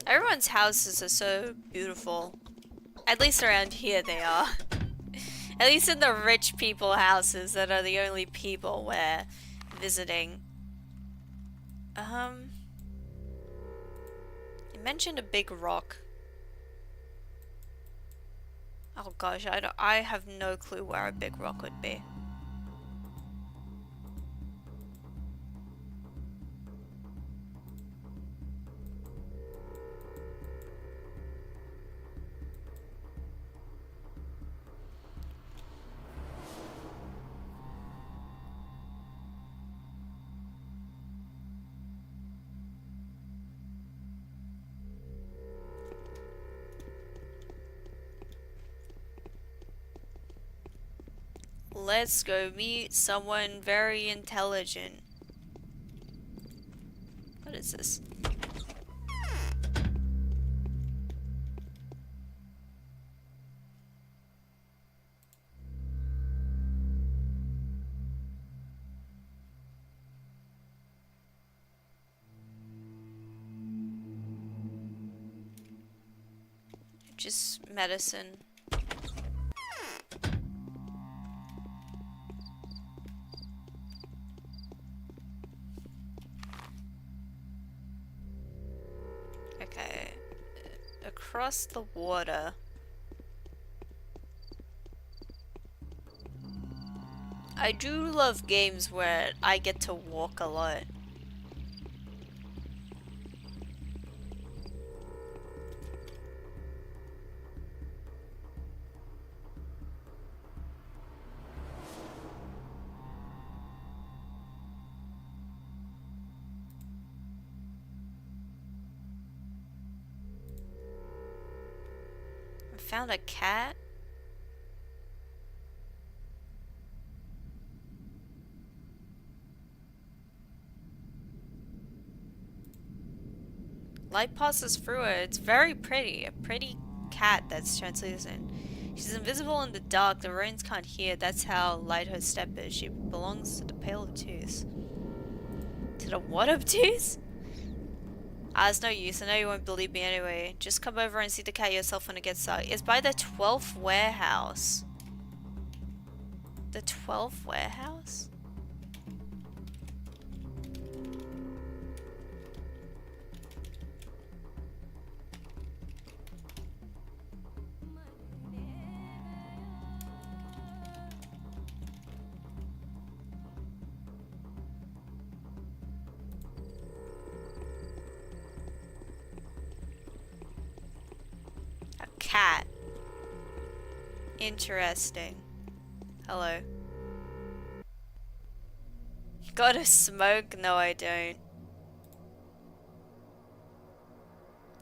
Everyone's houses are so beautiful. At least around here they are. At least in the rich people houses that are the only people we're visiting. You mentioned a big rock. Oh gosh, I have no clue where a big rock would be. Let's go meet someone very intelligent. What is this? Just medicine. Okay. Across the water. I do love games where I get to walk a lot. I found a cat. Light passes through her. It's very pretty. A pretty cat that's translucent. She's invisible in the dark. The rodents can't hear. That's how light her step is. She belongs to the Pale Obtuse. To the what obtuse? Ah, it's no use. I know you won't believe me anyway. Just come over and see the cat yourself when it gets dark. It's by the 12th warehouse. The 12th warehouse? A cat. Interesting. Hello. Got a smoke? No, I don't.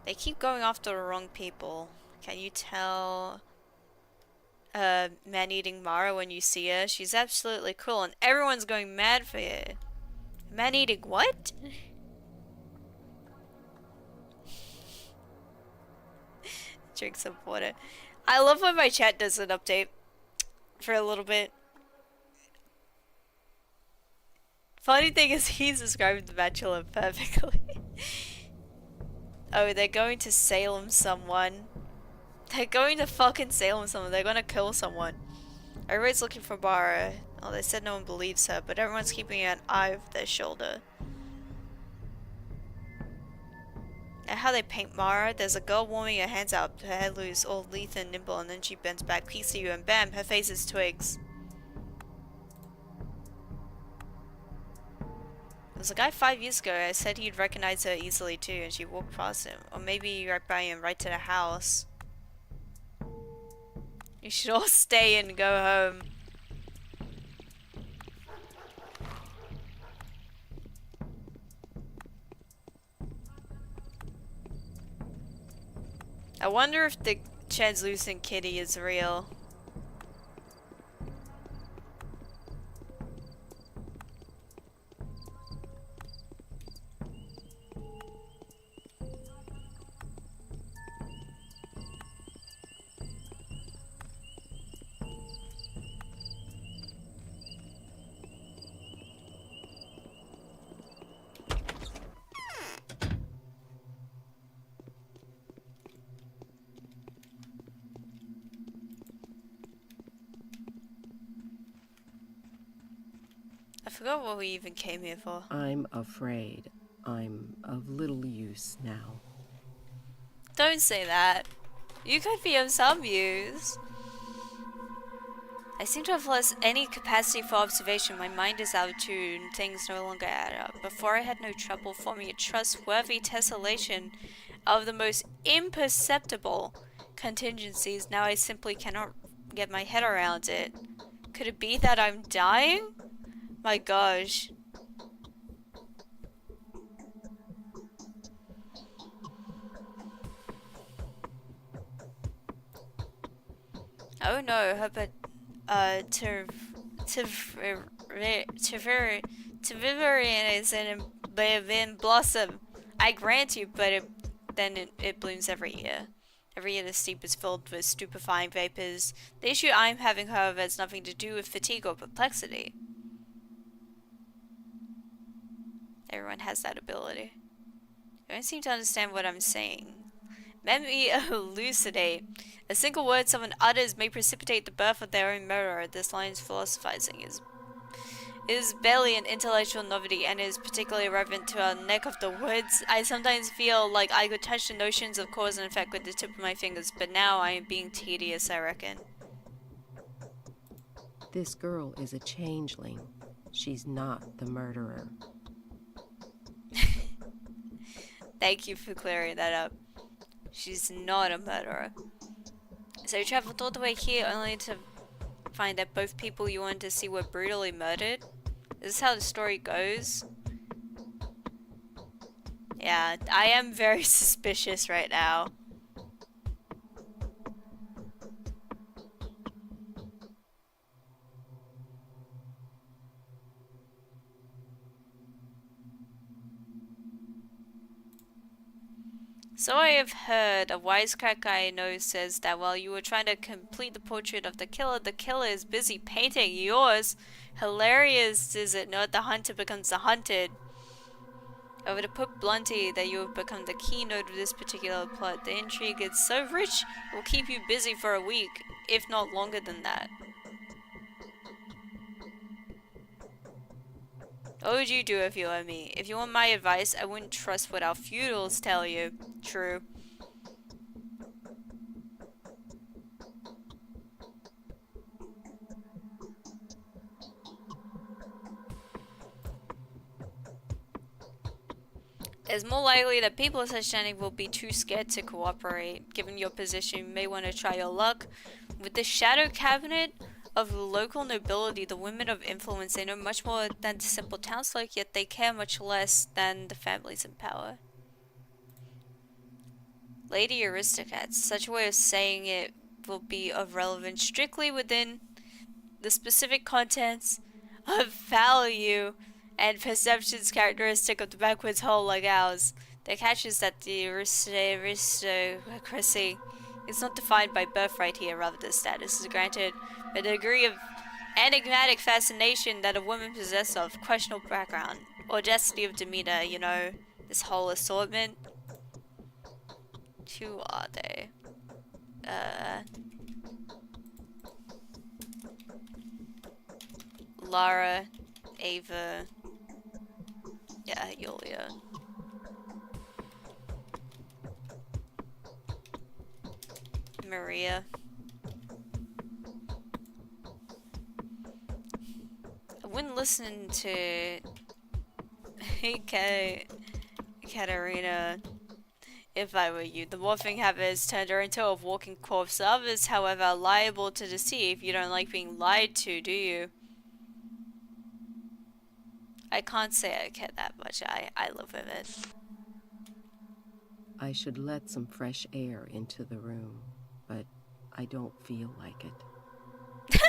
They keep going after the wrong people. Can you tell man-eating Mara when you see her? She's absolutely cruel and everyone's going mad for you. Man-eating what? Drink some water. I love when my chat does an update for a little bit. Funny thing is, he's describing The Bachelor perfectly. Oh, they're going to Salem someone. They're going to fucking Salem someone. They're gonna kill someone. Everybody's looking for Bara. Oh, they said no one believes her, but everyone's keeping an eye over their shoulder. And how they paint Mara, there's a girl warming her hands out, her head loose, all lithe and nimble, and then she bends back, peeks at you, and bam, her face is twigs. There was a guy 5 years ago, I said he'd recognize her easily too, and she walked past him. Or maybe right by him, right to the house. You should all stay and go home. I wonder if the translucent kitty is real. forgot what we even came here for. I'm afraid I'm of little use now. Don't say that. You could be of some use. I seem to have lost any capacity for observation. My mind is out of tune. Things no longer add up. Before I had no trouble forming a trustworthy tessellation of the most imperceptible contingencies. Now I simply cannot get my head around it. Could it be that I'm dying? My gosh. Oh no, her but Tiverian is in blossom. I grant you, but it blooms every year. Every year the steep is filled with stupefying vapors. The issue I'm having, however, has nothing to do with fatigue or perplexity. Everyone has that ability. You don't seem to understand what I'm saying. Let me elucidate. A single word someone utters may precipitate the birth of their own murderer. This line's philosophizing is barely an intellectual novelty and is particularly relevant to our neck of the woods. I sometimes feel like I could touch the notions of cause and effect with the tip of my fingers, but now I am being tedious, I reckon. This girl is a changeling. She's not the murderer. Thank you for clearing that up. She's not a murderer. So you traveled all the way here only to find that both people you wanted to see were brutally murdered? Is this how the story goes? Yeah, I am very suspicious right now. So I have heard, a wisecrack I know says that while you were trying to complete the portrait of the killer is busy painting yours. Hilarious, is it not? The hunter becomes the hunted. However, to put bluntly, that you have become the keynote of this particular plot. The intrigue is so rich, it will keep you busy for a week, if not longer than that. What would you do if you were me? If you want my advice, I wouldn't trust what our feudals tell you. True. It's more likely that people of such standing will be too scared to cooperate. Given your position, you may want to try your luck with the shadow cabinet of local nobility. The women of influence, they know much more than the simple townsfolk, yet they care much less than the families in power. Lady aristocrats, such a way of saying it will be of relevance strictly within the specific contents of value and perceptions characteristic of the backwoods hole like ours. The catch is that the aristocracy is not defined by birthright here, rather the status is granted by the degree of enigmatic fascination that a woman possesses of questionable background, audacity of demeanor, you know, this whole assortment. Who are they? Lara, Ava, yeah, Yulia. Maria. I wouldn't listen to Katarina if I were you. The morphing habit has turned her into a walking corpse. Others, however, are liable to deceive. You don't like being lied to, do you? I can't say I care that much. I live with it. I should let some fresh air into the room, but I don't feel like it.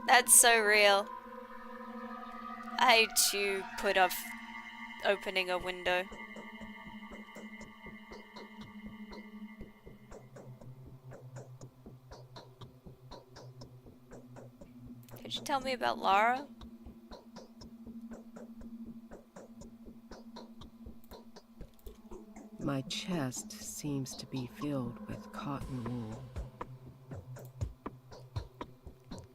That's so real. I too put off opening a window. Could you tell me about Lara? My chest seems to be filled with cotton wool.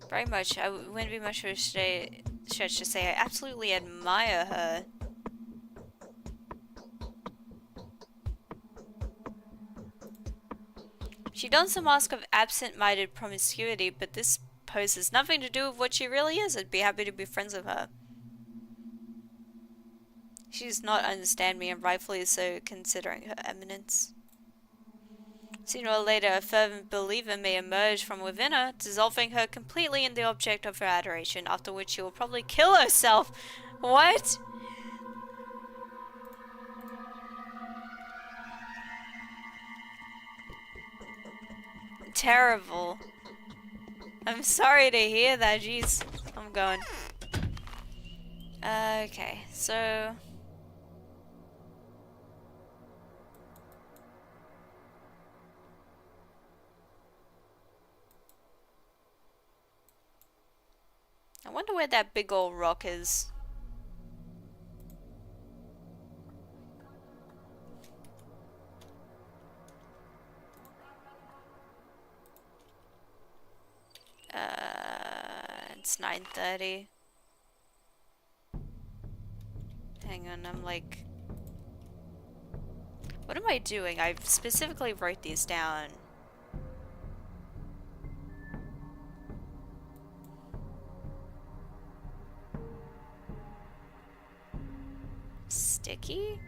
Very much. I wouldn't be much interested stretch to say I absolutely admire her. She dons a mask of absent-minded promiscuity, but this poses nothing to do with what she really is. I'd be happy to be friends with her. She does not understand me, and rightfully so, considering her eminence. Sooner or later, a fervent believer may emerge from within her, dissolving her completely in the object of her adoration, after which she will probably kill herself. What? Terrible. I'm sorry to hear that, jeez. I'm going. Okay, so... I wonder where that big old rock is. It's 9:30. Hang on, I'm like... What am I doing? I specifically wrote these down. Sticky?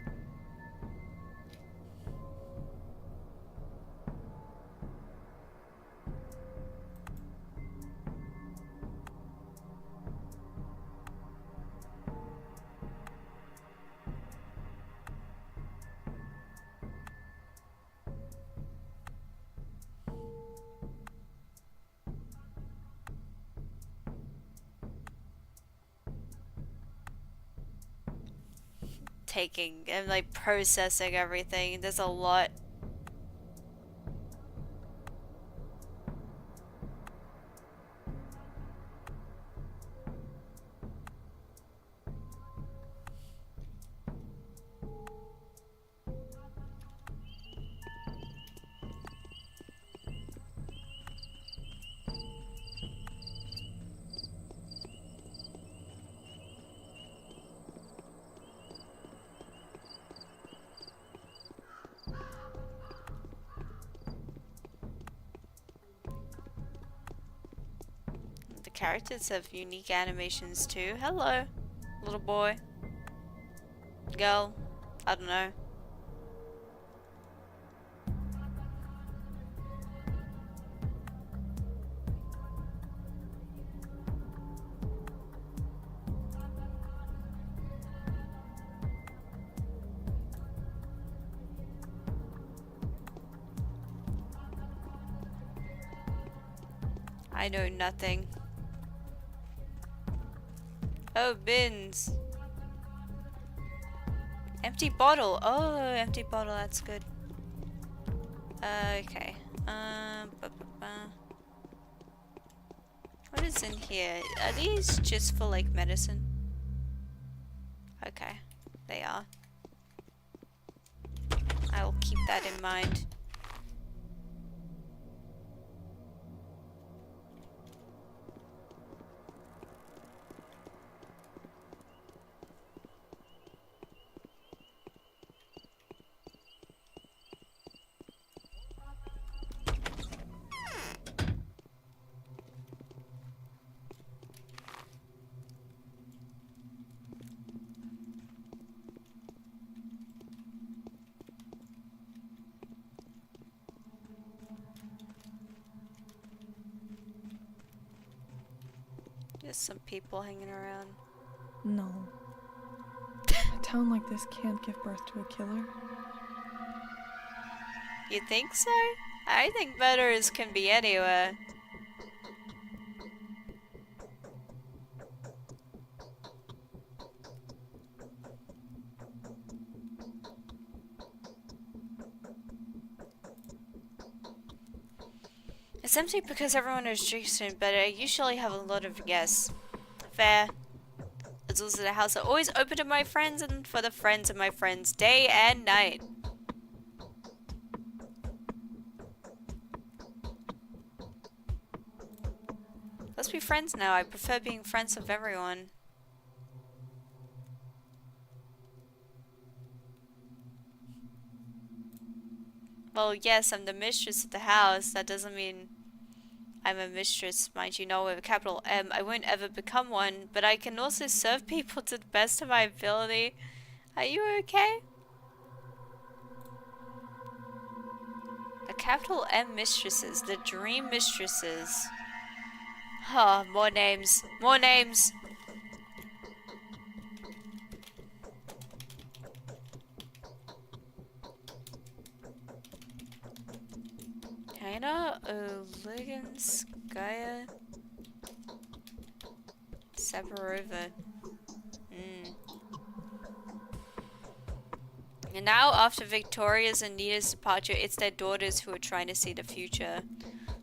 Taking and like processing everything. There's a lot. The characters have unique animations too. Hello, little boy. Girl. I don't know. I know nothing. Oh, bins. Empty bottle. Oh, empty bottle. That's good. Okay. What is in here? Are these just for like medicine? Okay, they are. I will keep that in mind. Just some people hanging around. No. A town like this can't give birth to a killer. You think so? I think murderers can be anywhere. It's empty because everyone is drinking, but I usually have a lot of guests. Fair. It's also the house that always open to my friends and for the friends of my friends, day and night. Let's be friends now. I prefer being friends with everyone. Well, yes, I'm the mistress of the house. That doesn't mean I'm a mistress, mind you, know, with a capital M. I won't ever become one, but I can also serve people to the best of my ability. Are you okay? The capital M mistresses, the dream mistresses. Oh, more names. More names! Hannah Oliganskaya Sabarova. And now, after Victoria's and Nita's departure, it's their daughters who are trying to see the future.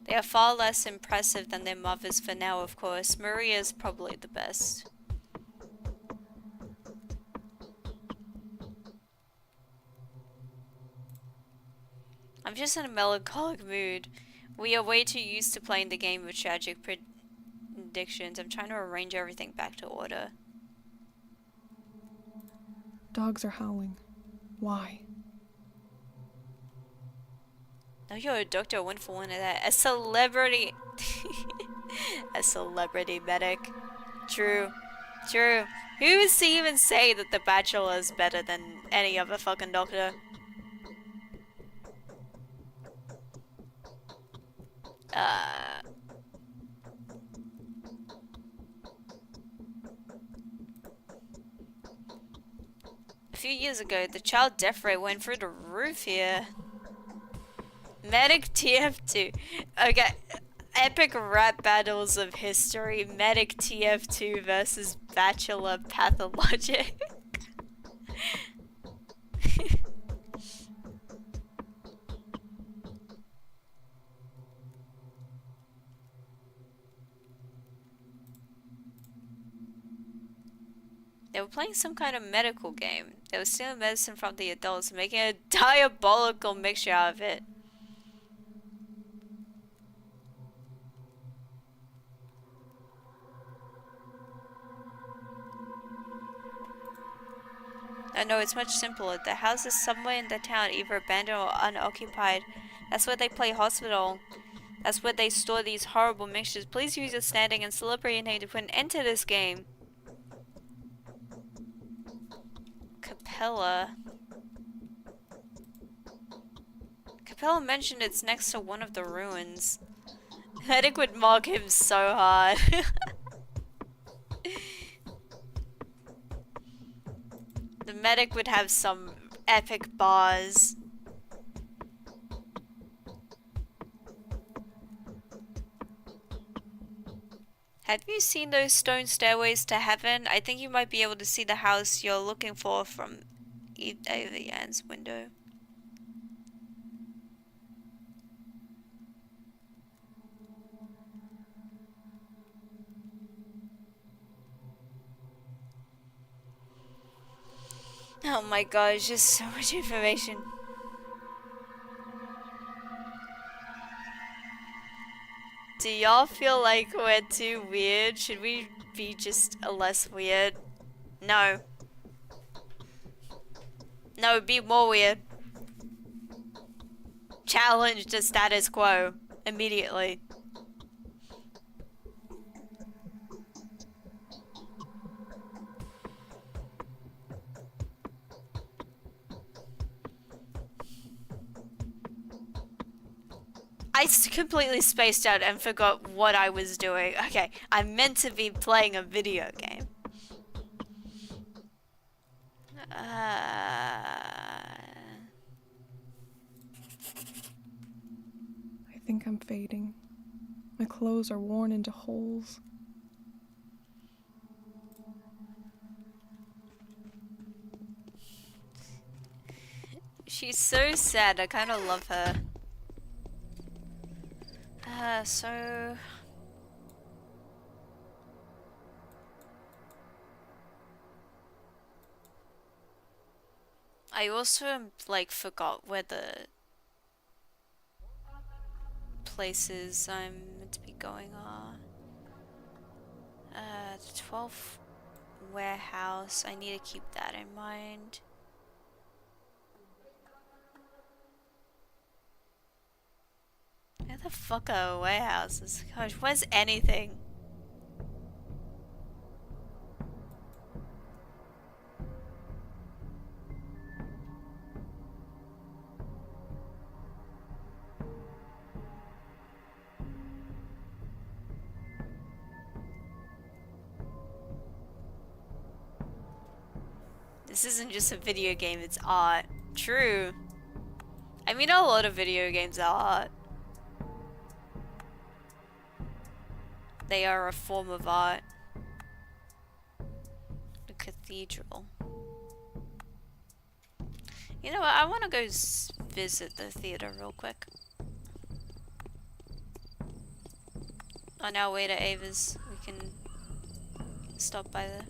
They are far less impressive than their mothers for now, of course. Maria's probably the best. I'm just in a melancholic mood. We are way too used to playing the game with tragic predictions. I'm trying to arrange everything back to order. Dogs are howling. Why? No, you're a doctor. I went for one of that. A celebrity. A celebrity medic. True. True. Who is to even say that The Bachelor is better than any other fucking doctor? A few years ago, the child death rate went through the roof here. Medic TF2. Okay. Epic rap battles of history. Medic TF2 versus Bachelor Pathologic. They were playing some kind of medical game. They were stealing medicine from the adults, making a diabolical mixture out of it. I know, it's much simpler. The house is somewhere in the town, either abandoned or unoccupied. That's where they play hospital. That's where they store these horrible mixtures. Please use your standing and celebrity name to put an end to this game. Capella. Capella mentioned it's next to one of the ruins. Medic would mock him so hard. The medic would have some epic bars. Have you seen those stone stairways to heaven? I think you might be able to see the house you're looking for from over Jan's window. Oh my gosh, just so much information. Do y'all feel like we're too weird? Should we be just less weird? No. No, be more weird. Challenge the status quo immediately. I completely spaced out and forgot what I was doing. Okay, I'm meant to be playing a video game. I think I'm fading. My clothes are worn into holes. She's so sad. I kind of love her. So... I also, like, forgot where the places I'm meant to be going are. The 12th warehouse. I need to keep that in mind. Where the fuck are warehouses? Gosh, where's anything? This isn't just a video game, it's art. True. I mean, a lot of video games are art. They are a form of art. The cathedral. You know what? I want to go visit the theater real quick. On our way to Ava's, we can stop by there.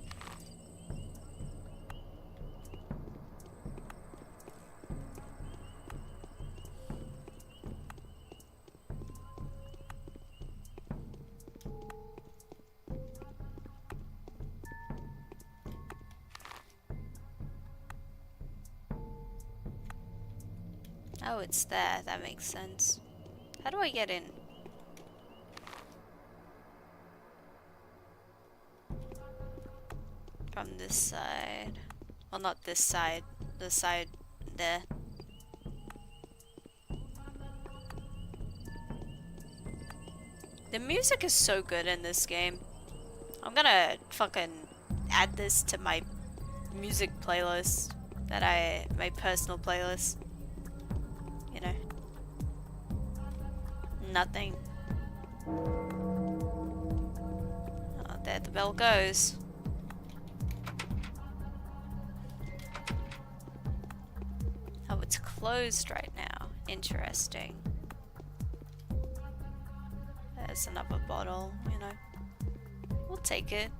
Oh, it's there. That makes sense. How do I get in? From this side. Well, not this side. The side there. The music is so good in this game. I'm gonna fucking add this to my music playlist. My personal playlist. You know. Nothing. Oh, there the bell goes. Oh, it's closed right now. Interesting. There's another bottle, you know. We'll take it.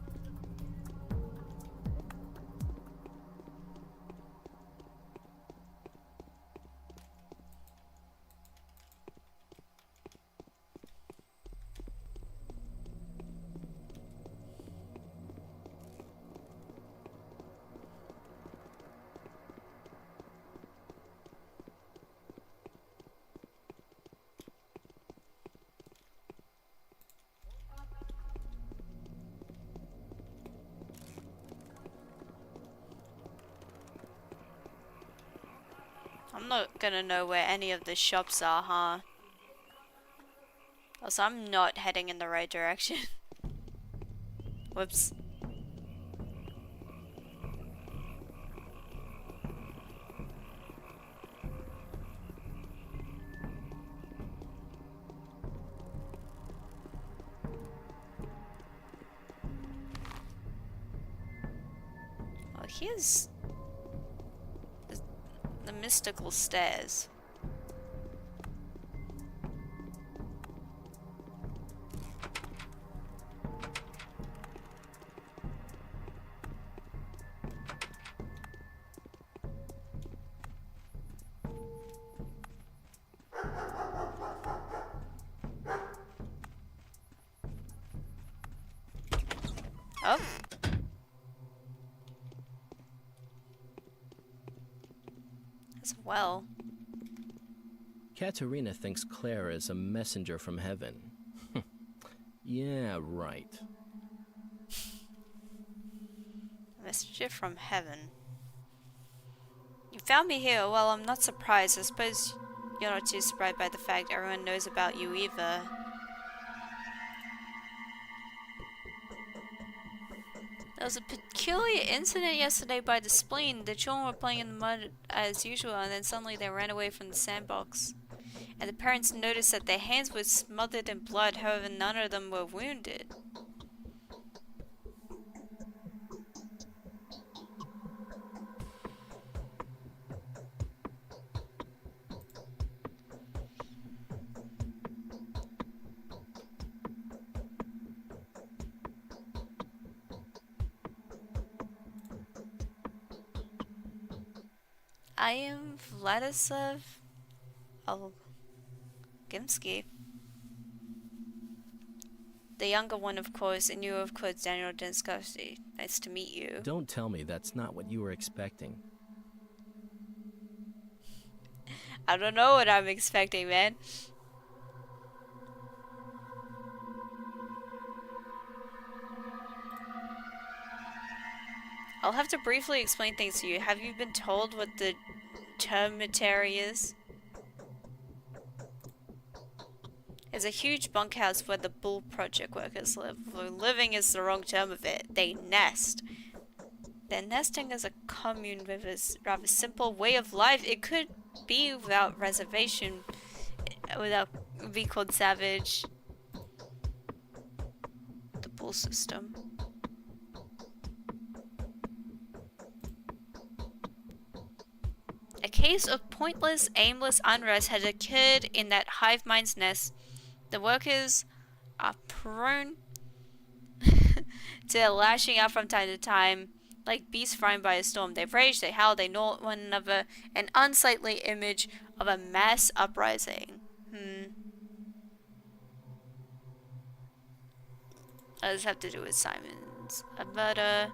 I'm not gonna know where any of the shops are, huh? Also, I'm not heading in the right direction. Whoops. Well, here's the mystical stairs. Oh. As well. Katerina thinks Claire is a messenger from heaven. Yeah, right. A messenger from heaven. You found me here. Well, I'm not surprised. I suppose you're not too surprised by the fact everyone knows about you either. There was a peculiar incident yesterday by the spleen. The children were playing in the mud as usual, and then suddenly they ran away from the sandbox. And the parents noticed that their hands were smothered in blood, however none of them were wounded. I am Vladislav Gimsky. The younger one, of course, and you, of course, Daniel Dankovsky. Nice to meet you. Don't tell me that's not what you were expecting. I don't know what I'm expecting, man. I'll have to briefly explain things to you. Have you been told what the termitary is? It's a huge bunkhouse where the Bull Project workers live. Well, living is the wrong term of it. They nest. Their nesting is a commune with a rather simple way of life. It could be without reservation, without be called savage. The Bull system. A case of pointless, aimless unrest had occurred in that hive mind's nest. The workers are prone to lashing out from time to time, like beasts frightened by a storm. They rage, they howl, they gnaw at one another, an unsightly image of a mass uprising. What does this have to do with Simon's a murder?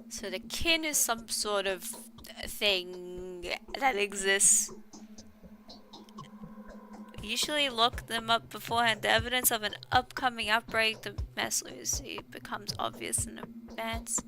So the kin is some sort of thing that exists. Usually look them up beforehand. The evidence of an upcoming outbreak, the mass lunacy, becomes obvious in advance.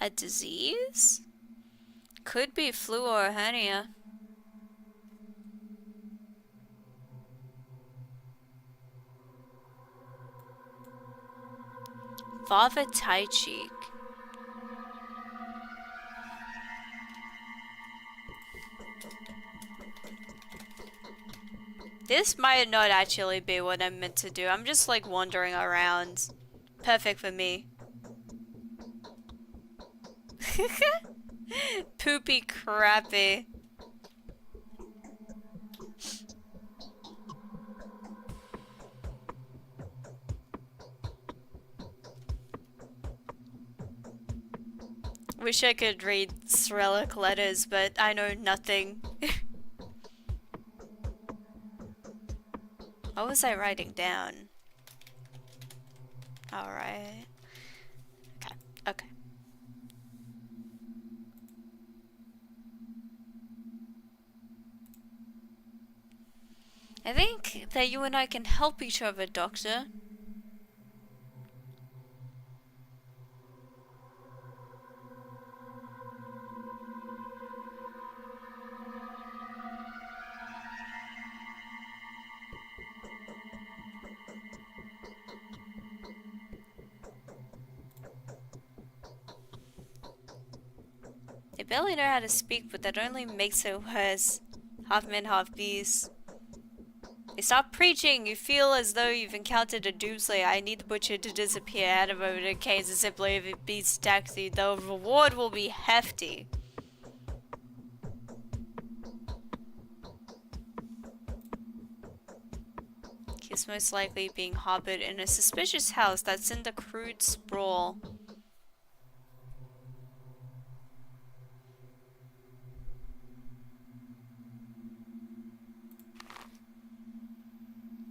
A disease? Could be flu or a hernia. Father Tai Chi. This might not actually be what I'm meant to do. I'm just like wandering around. Perfect for me. Poopy crappy. Wish I could read Cyrillic letters, but I know nothing. What was I writing down? Alright. Okay, okay. I think that you and I can help each other, Doctor. They barely know how to speak, but that only makes it worse. Half men, half beast. They stop preaching. You feel as though you've encountered a doomslayer. I need the butcher to disappear. Hand him over to Canes and simply if it beats taxi, the reward will be hefty. He's most likely being harbored in a suspicious house that's in the crude sprawl.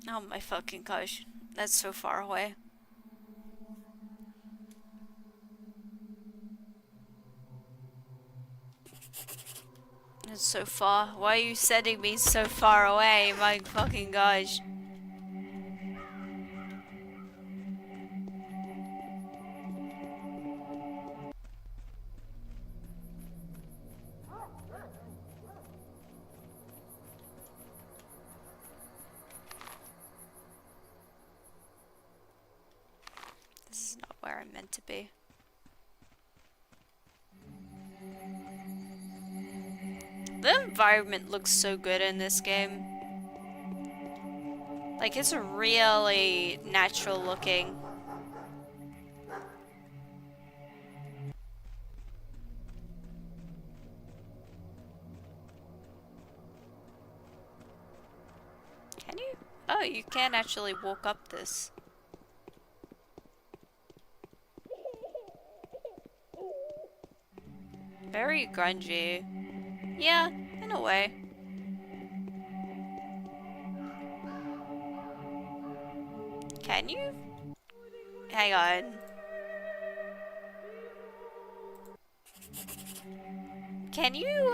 Oh my fucking gosh. That's so far away. That's so far. Why are you sending me so far away? My fucking gosh. This is not where I'm meant to be. The environment looks so good in this game. Like, it's really natural looking. Can you? Oh, you can actually walk up this. Very grungy. Yeah, in a way. Can you? Hang on. Can you,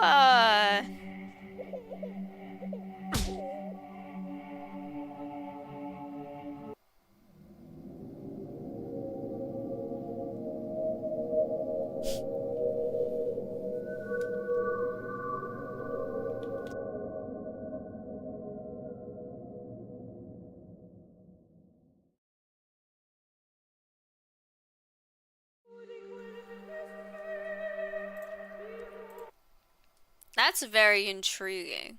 That's very intriguing.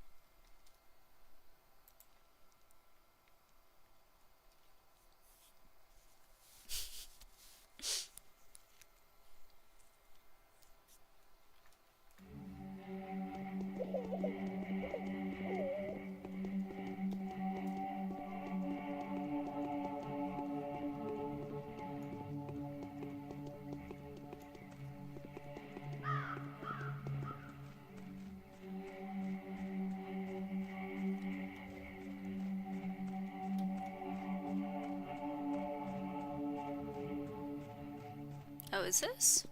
Oh, is this?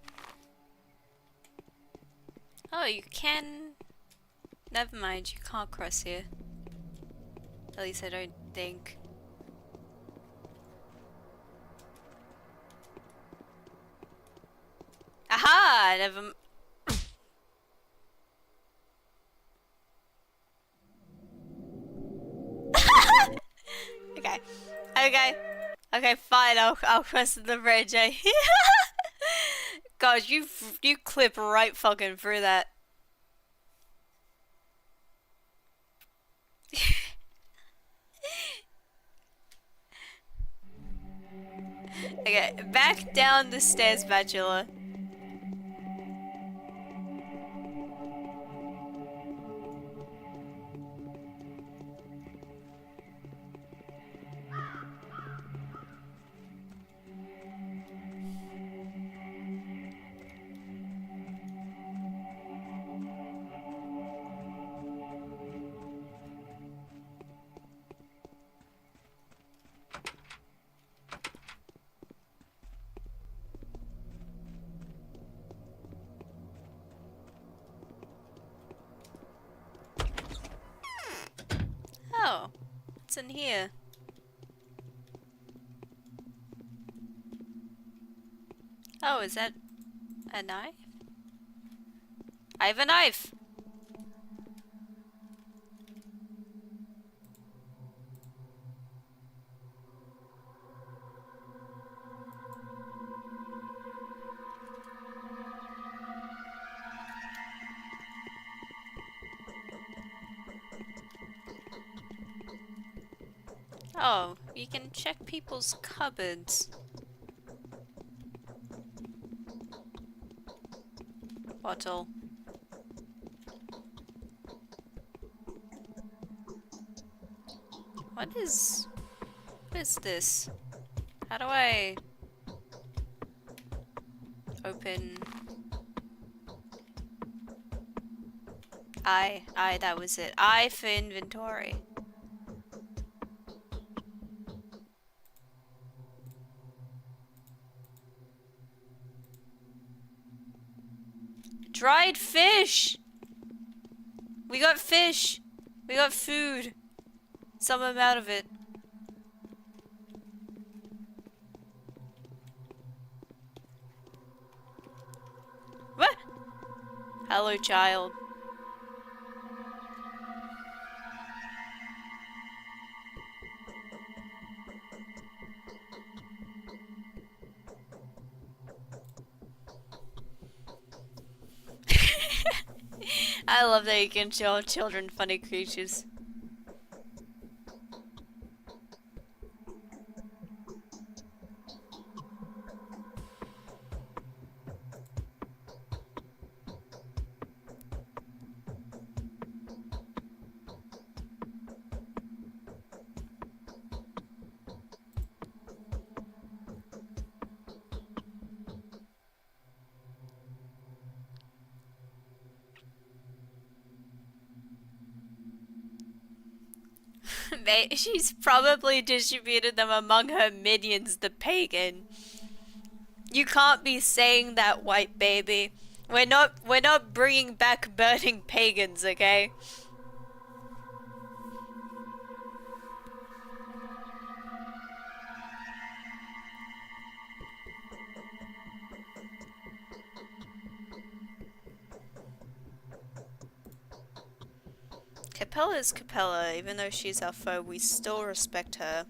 Oh, you can... Never mind, you can't cross here. At least I don't think. Aha! Never m- Okay. Okay. Okay, fine, I'll cross the bridge, eh? God, you clip right fucking through that. Okay, back down the stairs, Bachelor. Oh, what's in here? Oh, is that a knife? I have a knife! Oh, you can check people's cupboards. Bottle. What is this? How do I open? That was it. I for inventory. Dried fish! We got fish! We got food! Some amount of it. What? Hello, child. I love that you can show children funny creatures. She's probably distributed them among her minions, the pagan. You can't be saying that, white baby. We're not bringing back burning pagans, okay? Capella is Capella. Even though she's our foe, we still respect her.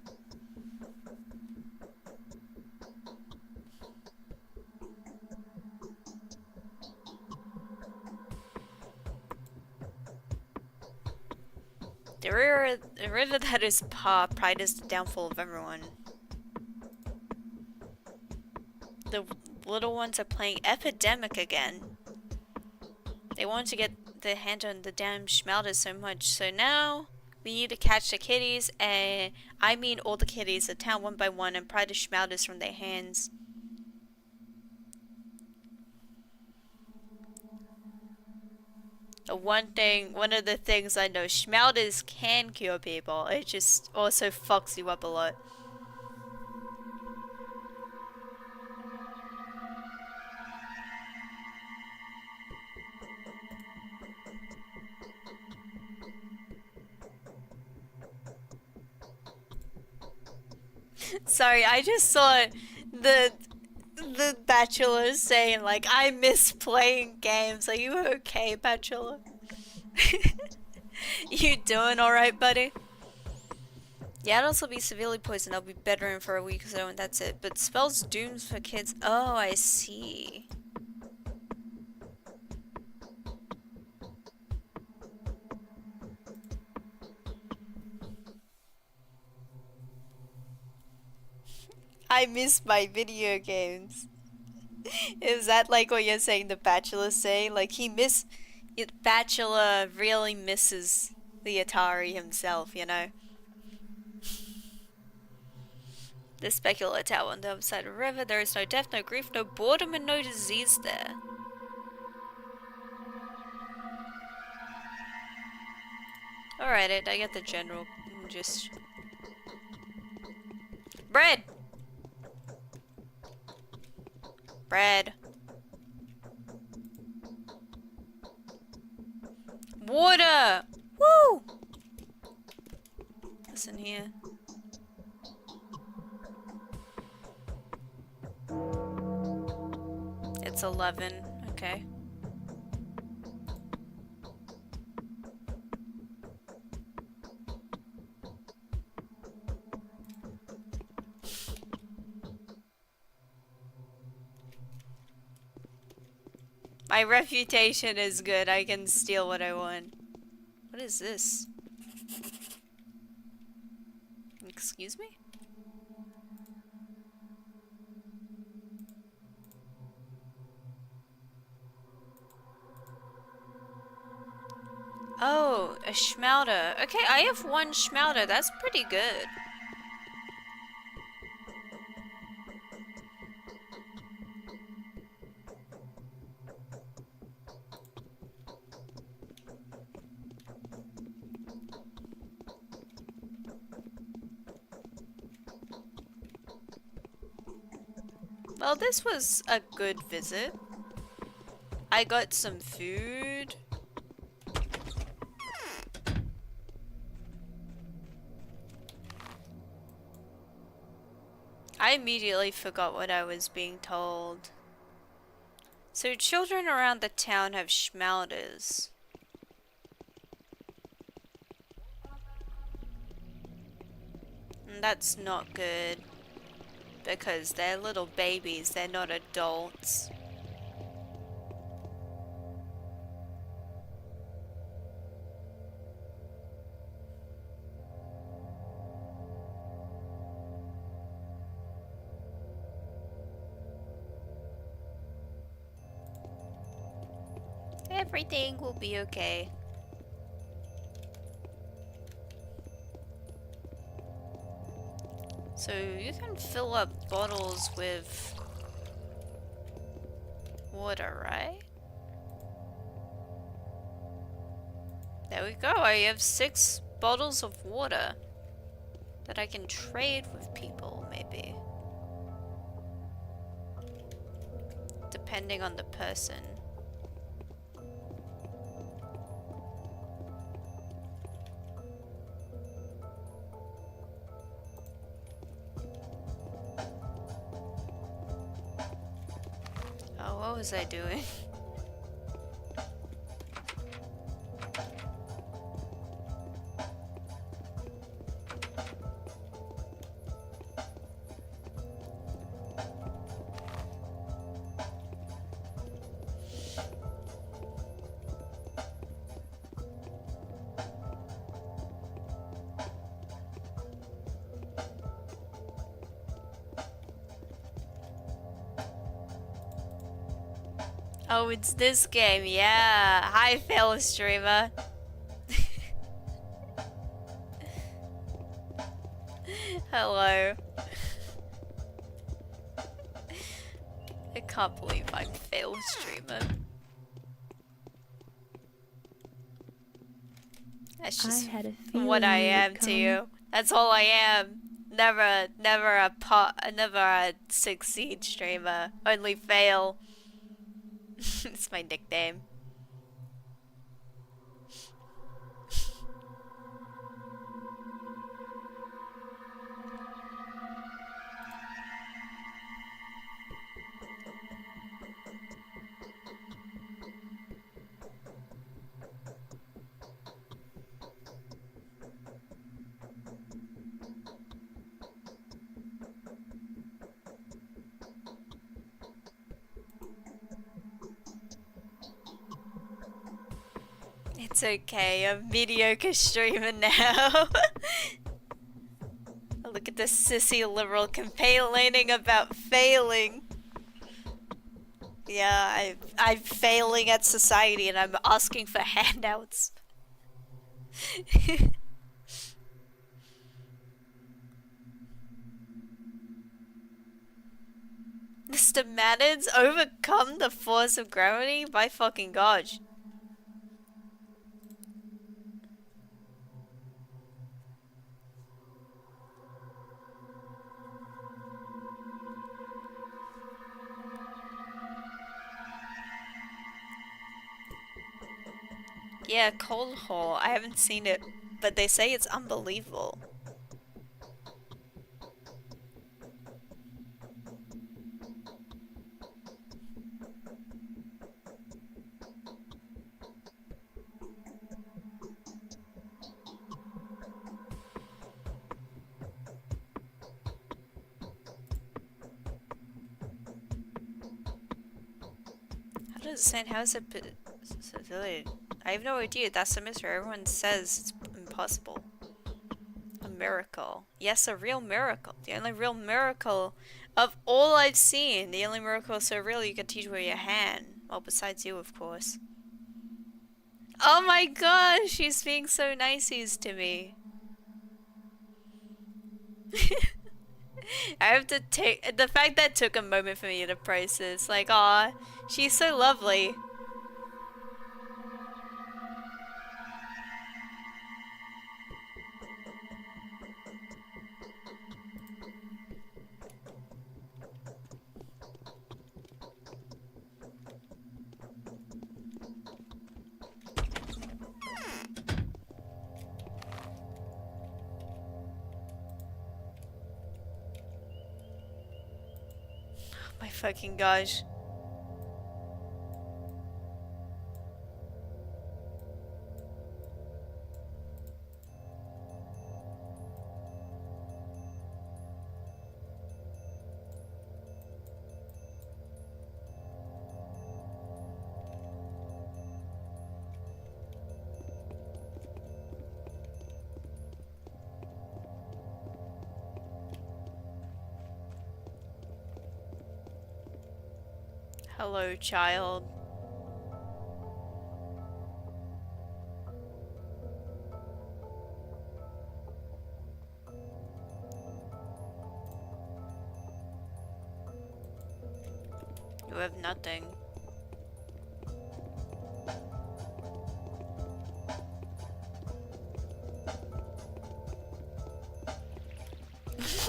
The river that is Pa, pride is the downfall of everyone. The little ones are playing Epidemic again. They want to get their hand on the damn schmelders so much, so now we need to catch the kitties, and I mean all the kitties, the town one by one, and pry the schmelders from their hands. One of the things I know, schmelders can cure people. It just also fucks you up a lot. Sorry, I just saw the Bachelor saying like, I miss playing games. Are you okay, Bachelor? You doing alright, buddy? Yeah, adults will be severely poisoned. I'll be bedridden for a week or so and that's it. But spells dooms for kids. Oh, I see. I miss my video games. Is that like what you're saying the Bachelor's saying? Like Bachelor really misses the Atari himself, you know? The specular tower on the other side of the river. There is no death, no grief, no boredom, and no disease there. Alright, I get the general just... Bread! Bread. Water! Woo! What's in here? It's 11. Okay. My reputation is good. I can steal what I want. What is this? Excuse me? Oh, a schmelder. Okay, I have one schmelder. That's pretty good. Well, this was a good visit. I got some food. I immediately forgot what I was being told. So children around the town have schmelders. And that's not good. Because they're little babies, they're not adults. Everything will be okay. So you can fill up bottles with water, right? There we go, I have 6 bottles of water. that I can trade with people, maybe. Depending on the person. Oh, what was I doing? Oh, it's this game, yeah. Hi, fellow streamer. Hello. I can't believe I'm failed streamer. That's just what I am to you. That's all I am. Never a succeed streamer. Only fail. It's my nickname. It's okay, I'm mediocre streamer now. Look at this sissy liberal complaining about failing. Yeah, I'm failing at society and I'm asking for handouts. Mr. Manners overcome the force of gravity? My fucking gosh. Yeah, Cold Hole. I haven't seen it, but they say it's unbelievable. How does it sound? How is it civilian? I have no idea. That's a mystery. Everyone says it's impossible. A miracle. Yes, a real miracle. The only real miracle of all I've seen. The only miracle so real you can teach with your hand. Well, besides you, of course. Oh my gosh, she's being so niceys to me. I have to take the fact that took a moment for me to process. Like, aw, she's so lovely. My fucking gosh. Hello, child. You have nothing.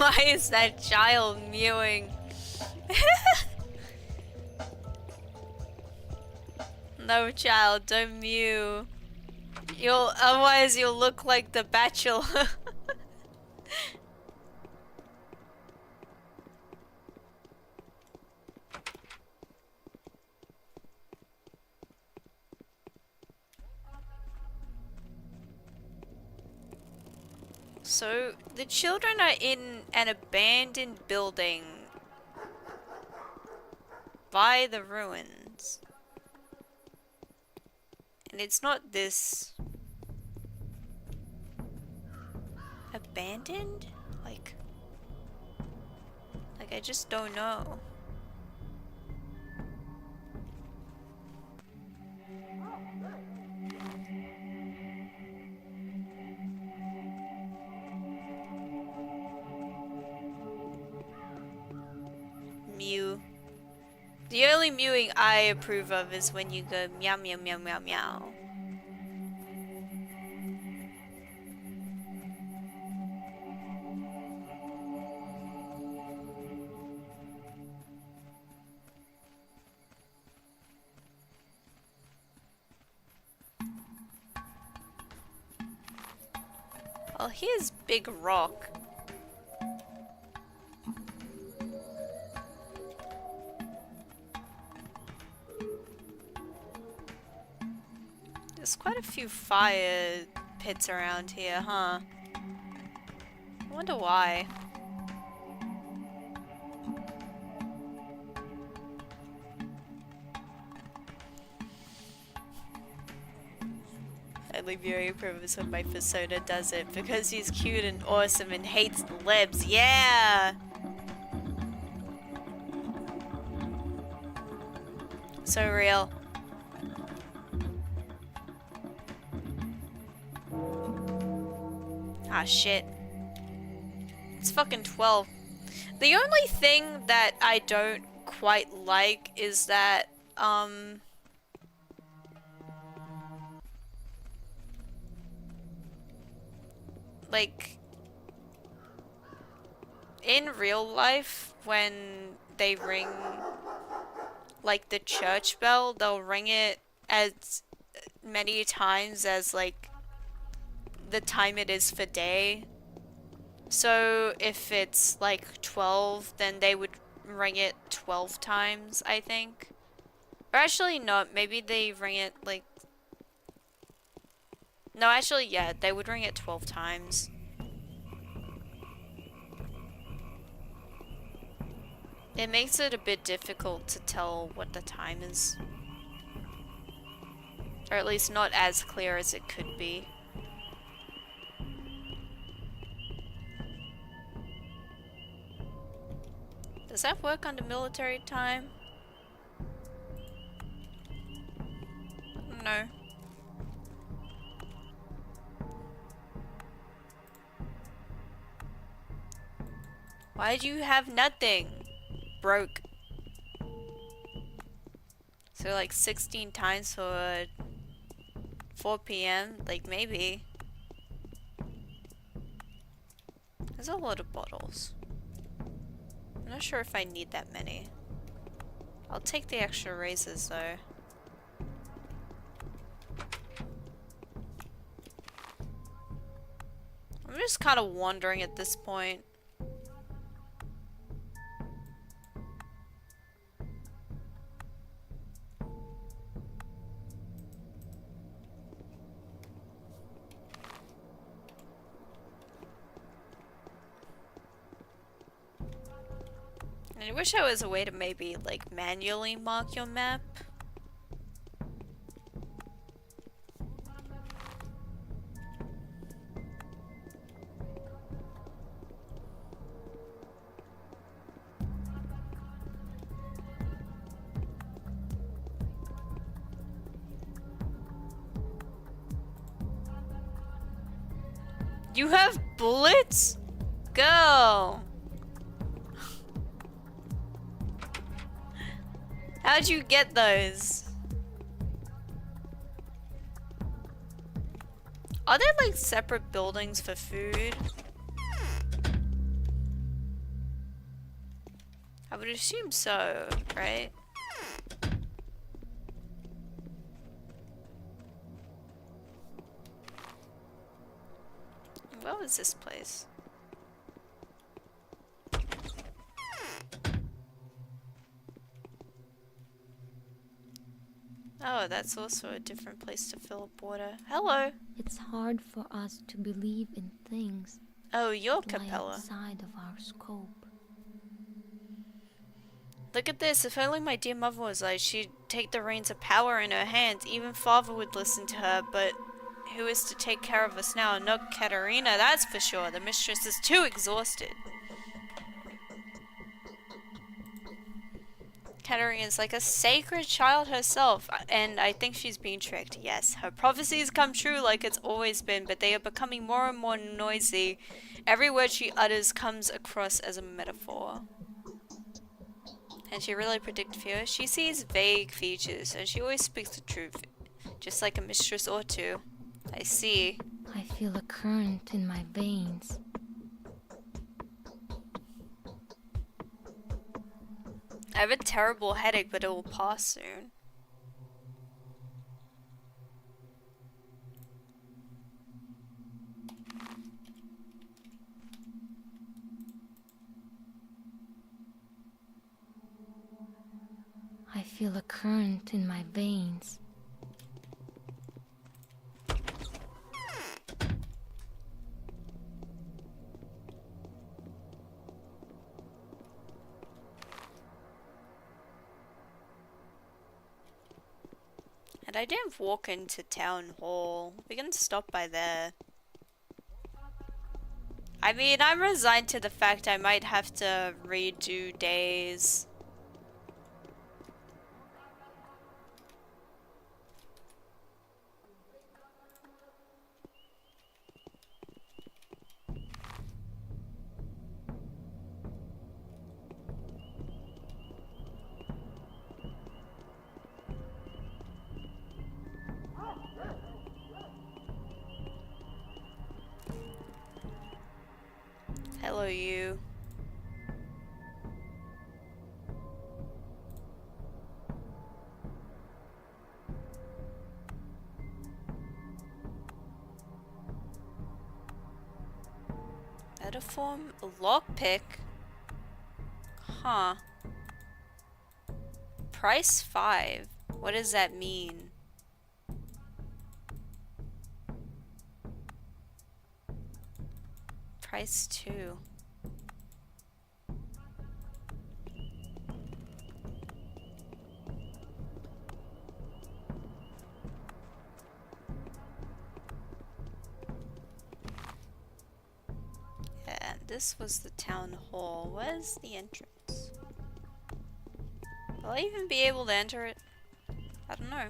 Why is that child mewing? No, child, don't mew. Otherwise you'll look like the Bachelor. So, the children are in an abandoned building by the ruins. And it's not this abandoned? Like I just don't know. Mew. The only mewing I approve of is when you go meow meow meow meow meow. Oh, here's Big Rock. There's quite a few fire pits around here, huh? I wonder why. Only very purpose when my persona does it because he's cute and awesome and hates libs. Yeah! So real. Ah, shit. It's fucking 12. The only thing that I don't quite like is that, like, in real life, when they ring, like, the church bell, they'll ring it as many times as, like, the time it is for day. So if it's, like, 12, then they would ring it 12 times, I think. Or actually, no, maybe they ring it, like... No, actually, yeah, they would ring it 12 times. It makes it a bit difficult to tell what the time is. Or at least not as clear as it could be. Does that work under military time? No. Why do you have nothing? Broke. So like 16 times for 4 p.m. Like maybe. There's a lot of bottles. I'm not sure if I need that many. I'll take the extra razors though. I'm just kind of wandering at this point. I wish there was a way to maybe, like, manually mark your map. You have bullets? Go! How'd you get those? Are there like separate buildings for food? would assume so, right? What was this place? Oh, that's also a different place to fill up water. Hello! It's hard for us to believe in things Oh, your that lie Capella. outside of our scope. Look at this, if only my dear mother was alive, she'd take the reins of power in her hands. Even father would listen to her, but who is to take care of us now? Not Katerina, that's for sure. The mistress is too exhausted. Katerina is like a sacred child herself, and I think she's being tricked. Yes, her prophecies come true like it's always been, but they are becoming more and more noisy. Every word she utters comes across as a metaphor. And she really predicts fear. She sees vague features, and she always speaks the truth, just like a mistress ought to. I see. I feel a current in my veins. I have a terrible headache, but it will pass soon. I feel a current in my veins. And I didn't walk into town hall. We can stop by there. I mean, I'm resigned to the fact I might have to redo days. Hello, you. Metaform lockpick? Huh. Price 5. What does that mean? Price 2. Yeah, this was the town hall. Where's the entrance? Will I even be able to enter it? I don't know.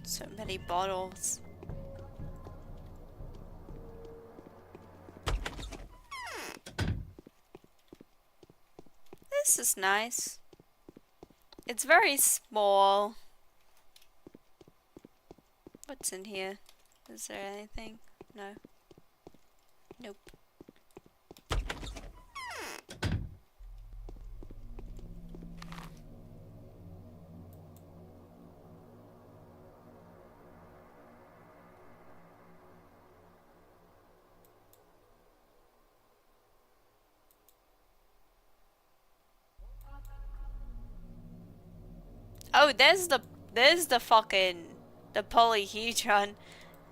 So many bottles. This is nice. It's very small. What's in here? Is there anything? No. Nope. Oh, there's the fucking the polyhedron.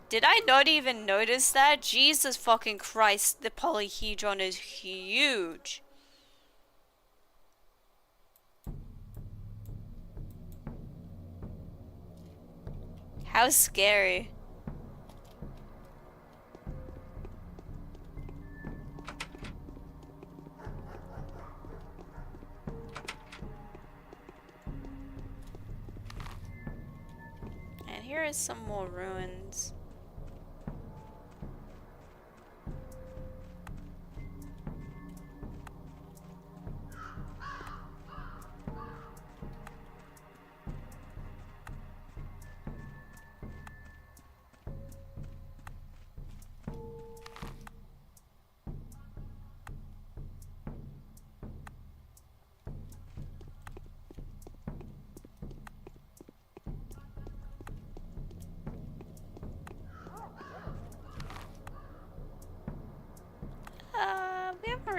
Did I not even notice that? Jesus fucking Christ, the polyhedron is huge. How scary. And here is some more ruins.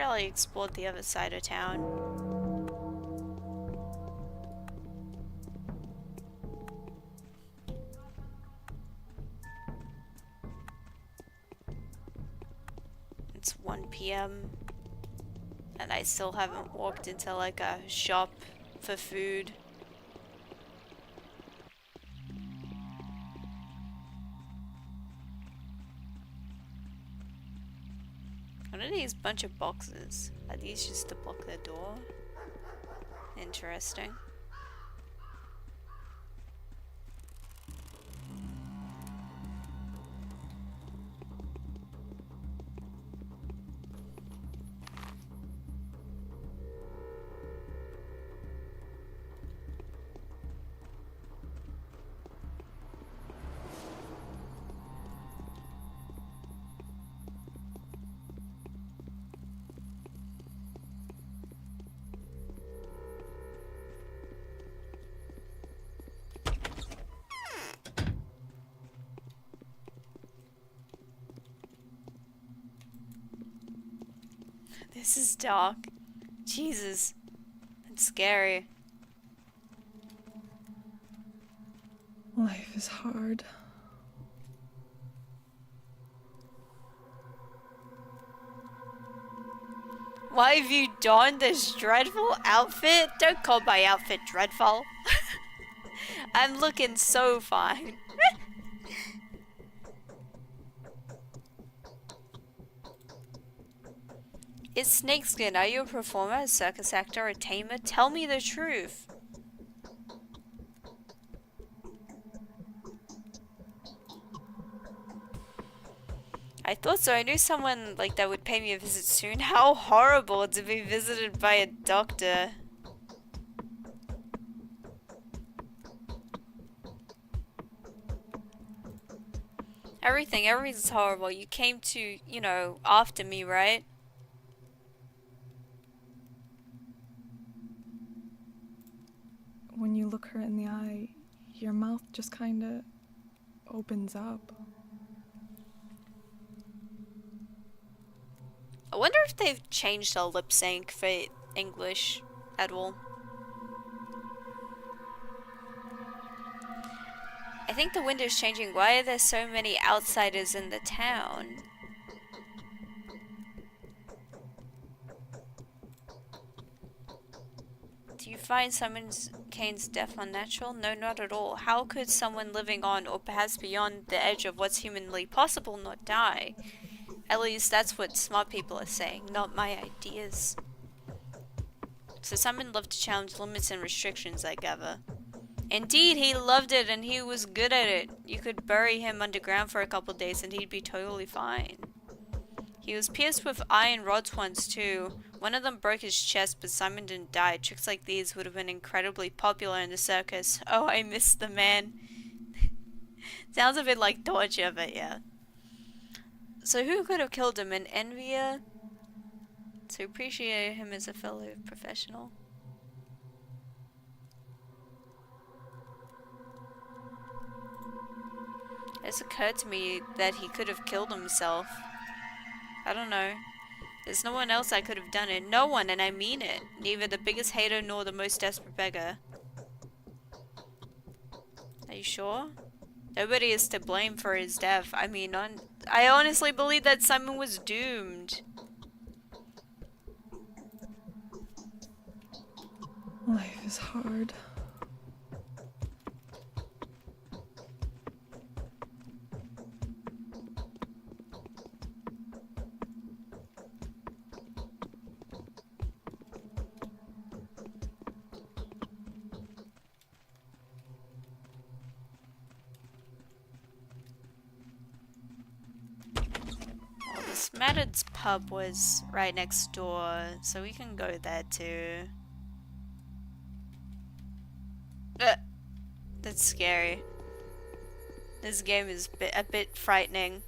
really explored the other side of town. It's 1 p.m. and I still haven't walked into like a shop for food. What are these bunch of boxes? Are these just to block the door? Interesting. This is dark. Jesus. It's scary. Life is hard. Why have you donned this dreadful outfit? Don't call my outfit dreadful. I'm looking so fine. It's Snakeskin. Are you a performer, a circus actor, a tamer? Tell me the truth. I thought so. I knew someone like that would pay me a visit soon. How horrible to be visited by a doctor. Everything's horrible. You came to, you know, after me, right? When you look her in the eye, your mouth just kinda opens up. I wonder if they've changed the lip sync for English at all. I think the wind is changing. Why are there so many outsiders in the town? Do you find Simon Kane's death unnatural? No, not at all. How could someone living on, or perhaps beyond the edge of what's humanly possible, not die? At least that's what smart people are saying, not my ideas. So Simon loved to challenge limits and restrictions, I gather. Indeed, he loved it and he was good at it. You could bury him underground for a couple days and he'd be totally fine. He was pierced with iron rods once too. One of them broke his chest, but Simon didn't die. Tricks like these would have been incredibly popular in the circus. Oh, I miss the man. Sounds a bit like torture, but yeah. So who could have killed him? An envier? To appreciate him as a fellow professional. It's occurred to me that he could have killed himself. I don't know. There's no one else that could have done it. No one, and I mean it. Neither the biggest hater nor the most desperate beggar. Are you sure? Nobody is to blame for his death. I mean, I honestly believe that Simon was doomed. Life is hard. Smattered's pub was right next door, so we can go there too. That's scary. This game is a bit frightening.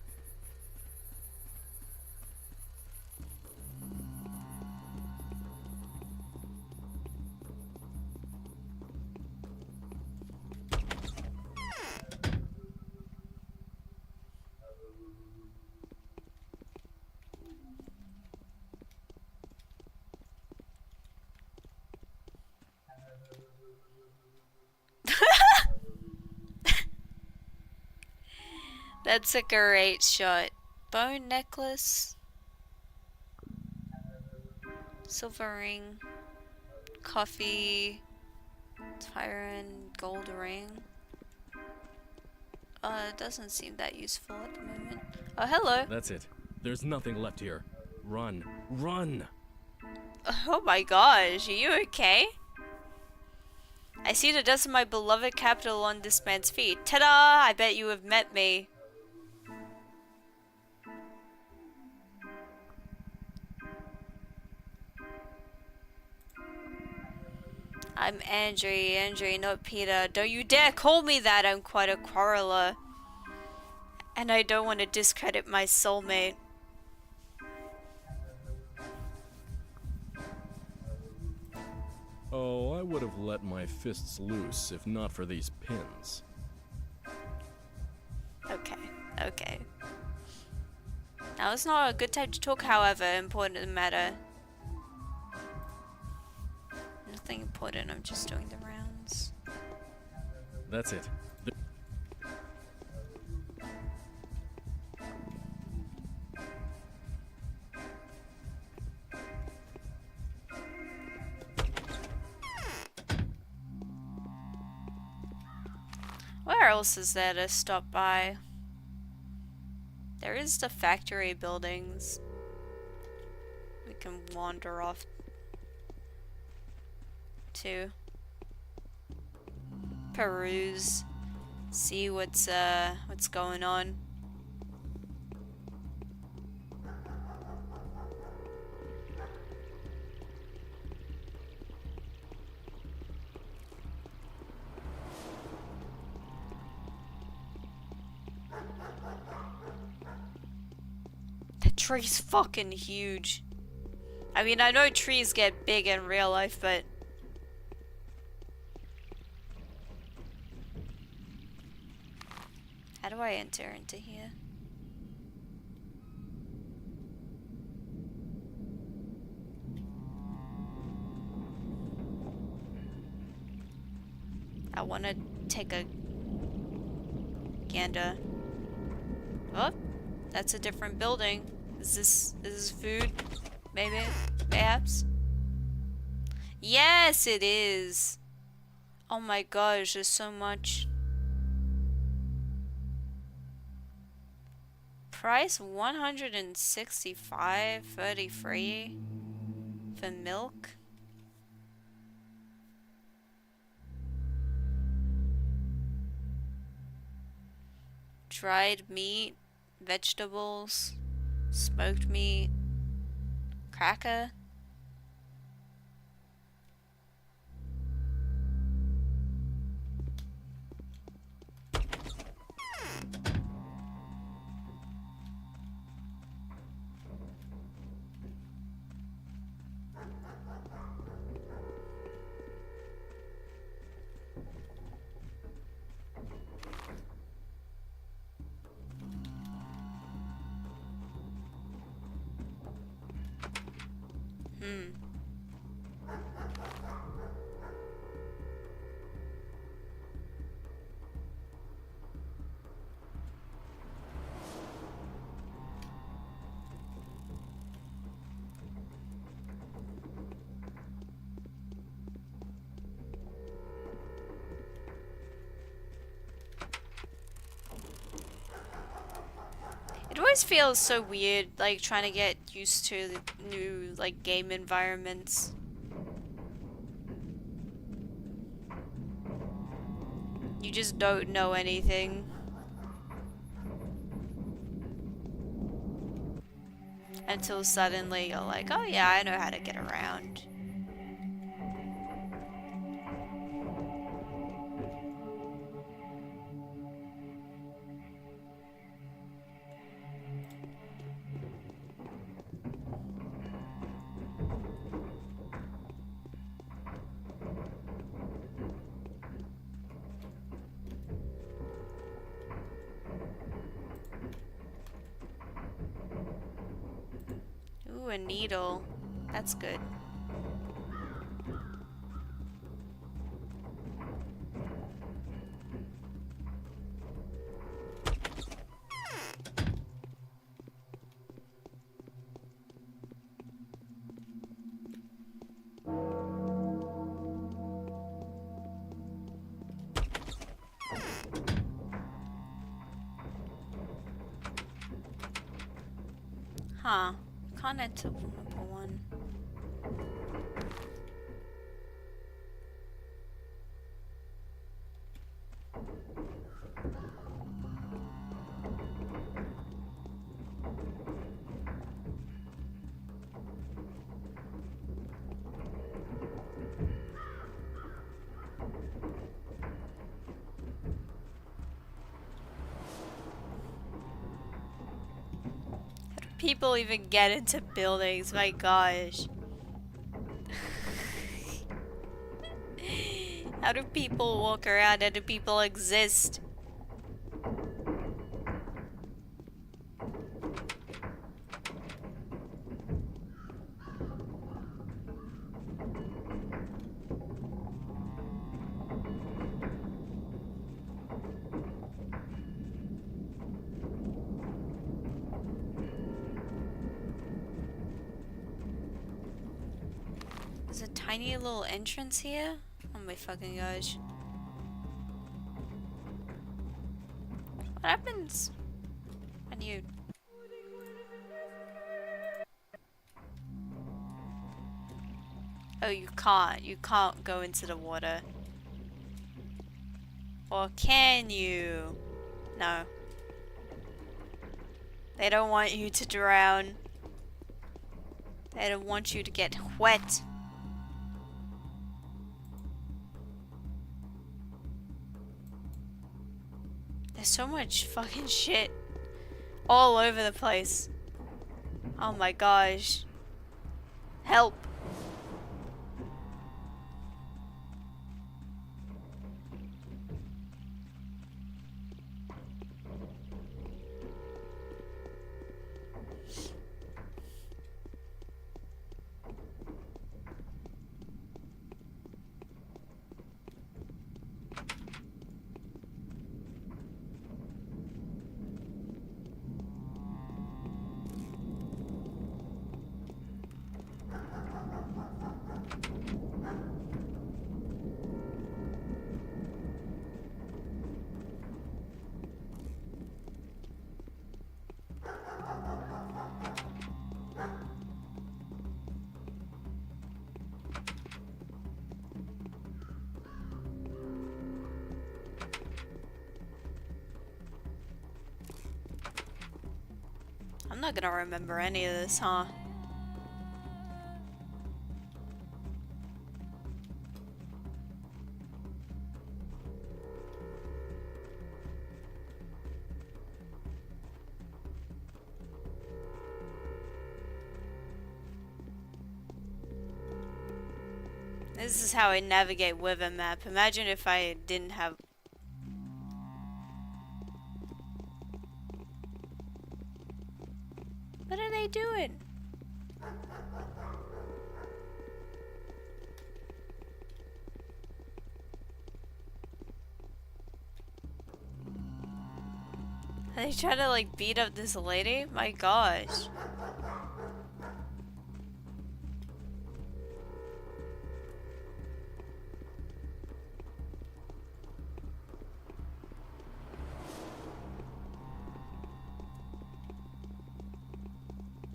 That's a great shot. Bone necklace. Silver ring. Coffee. Tyrant. Gold ring. It doesn't seem that useful at the moment. Oh, hello. That's it. There's nothing left here. Run. Run! Oh my gosh, are you okay? I see the dust of my beloved capital on this man's feet. Ta-da! I bet you have met me. I'm Andre, not Peter. Don't you dare call me that, I'm quite a quarreler. And I don't want to discredit my soulmate. Oh, I would have let my fists loose if not for these pins. Okay, okay. Now it's not a good time to talk, however, important matter. Nothing important, I'm just doing the rounds. That's it. Where else is there to stop by? There is the factory buildings. We can wander off to. Peruse. See what's going on. That tree's fucking huge. I mean, I know trees get big in real life, but how do I enter into here? I want to take a gander. Oh, that's a different building. Is this food? Maybe? Perhaps? Yes, it is! Oh my gosh, there's so much. Price $165.33 for milk. Dried meat, vegetables, smoked meat, cracker. It always feels so weird, like, trying to get used to the new, like, game environments. You just don't know anything. Until suddenly you're like, oh yeah, I know how to get around. Ooh, a needle. That's good. Huh. Can't enter number one. People even get into buildings, my gosh. How do people walk around? How do people exist? There's a tiny little entrance here? Oh my fucking gosh. What happens when you... Oh, you can't. You can't go into the water. Or can you? No. They don't want you to drown. They don't want you to get wet. There's so much fucking shit all over the place. Oh my gosh. Help. I'm not gonna remember any of this, huh? This is how I navigate with a map. Imagine if I didn't have... What are they doing? Are they trying to like beat up this lady? My gosh.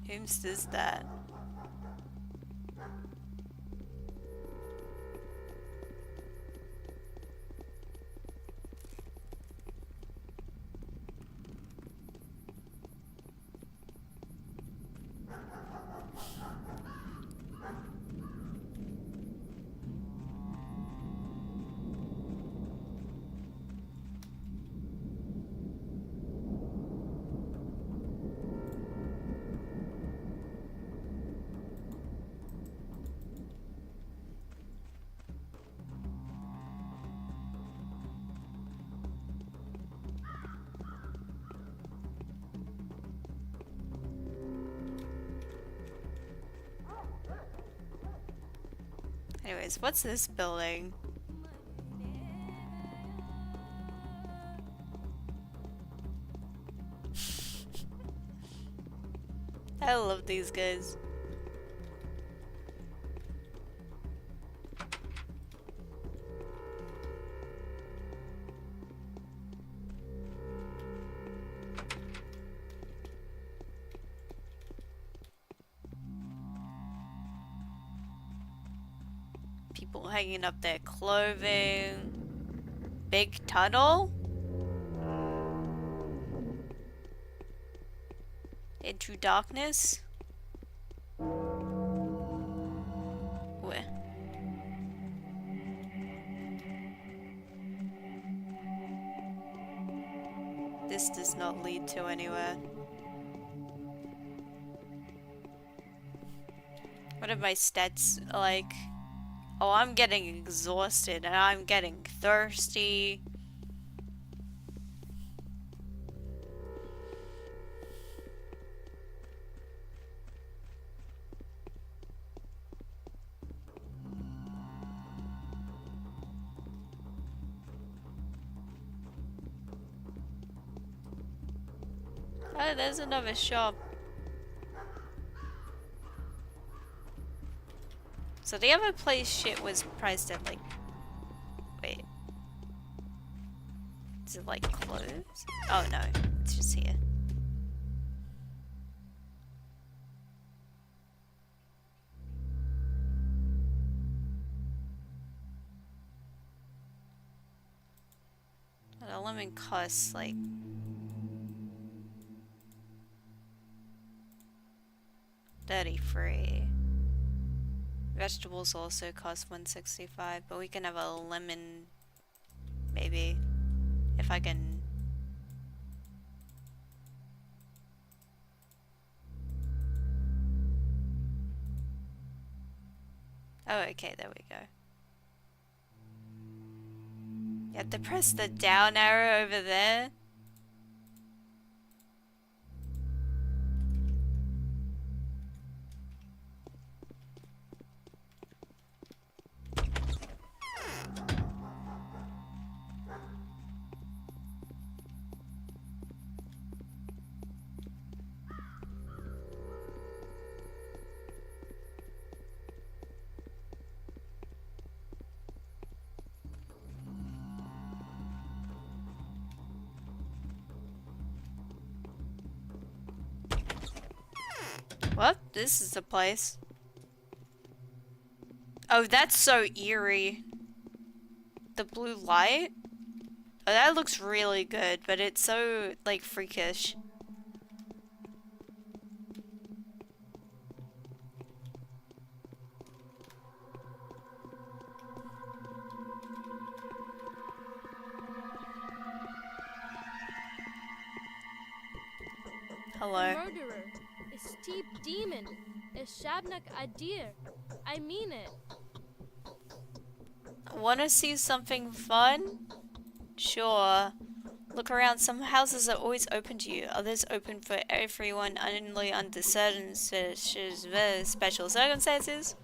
Whomst is that? Anyways, what's this building? I love these guys. People hanging up their clothing. Big tunnel? Into darkness? Where? This does not lead to anywhere. What are my stats like? Oh, I'm getting exhausted and I'm getting thirsty. Oh, there's another shop. So the other place shit was priced at like... Wait. Is it like clothes? Oh no, it's just here. The lemon costs like... $33. Vegetables also cost $165, but we can have a lemon, maybe, if I can. Oh, okay, there we go. You have to press the down arrow over there. What? This is the place. Oh, that's so eerie. The blue light? Oh, that looks really good, but it's so, like, freakish. Hello. A murderer, a steep demon, a Shabnak Adir. I mean it. Wanna see something fun? Sure. Look around, some houses are always open to you, others open for everyone only under certain special circumstances.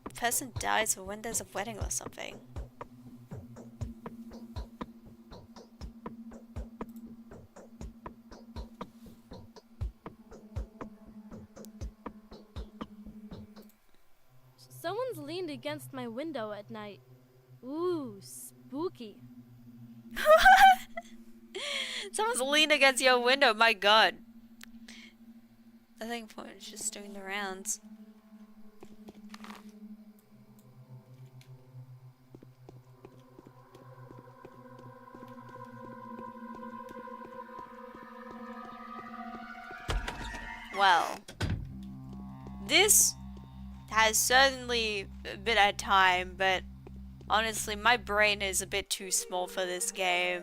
A person dies or when there's a wedding or something. Someone's leaned against my window at night. Ooh, spooky. Someone's leaned against your window, my god. I think it's just doing the rounds. Well, this has certainly been a time, but honestly, my brain is a bit too small for this game.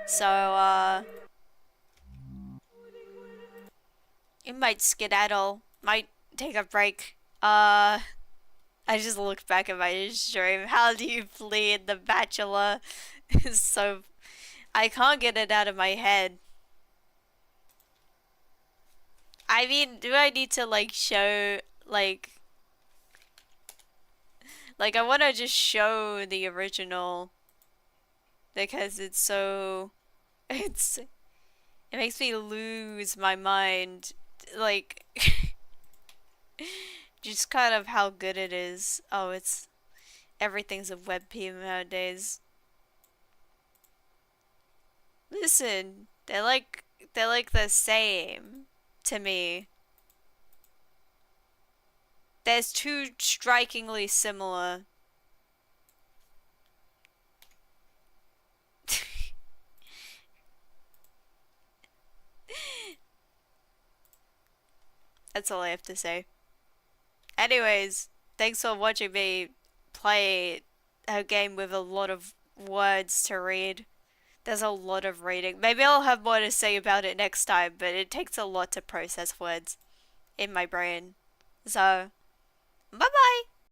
So, it might skedaddle, might take a break. I just looked back at my stream. How do you flee in The Bachelor? So, I can't get it out of my head. I mean, do I need to, like, show, like, I want to just show the original because it's so, it makes me lose my mind, like, just kind of how good it is. Oh, everything's a WebP nowadays. Listen, they're like the same to me. There's two strikingly similar. That's all I have to say. Anyways, thanks for watching me play a game with a lot of words to read. There's a lot of reading. Maybe I'll have more to say about it next time, but it takes a lot to process words in my brain. So,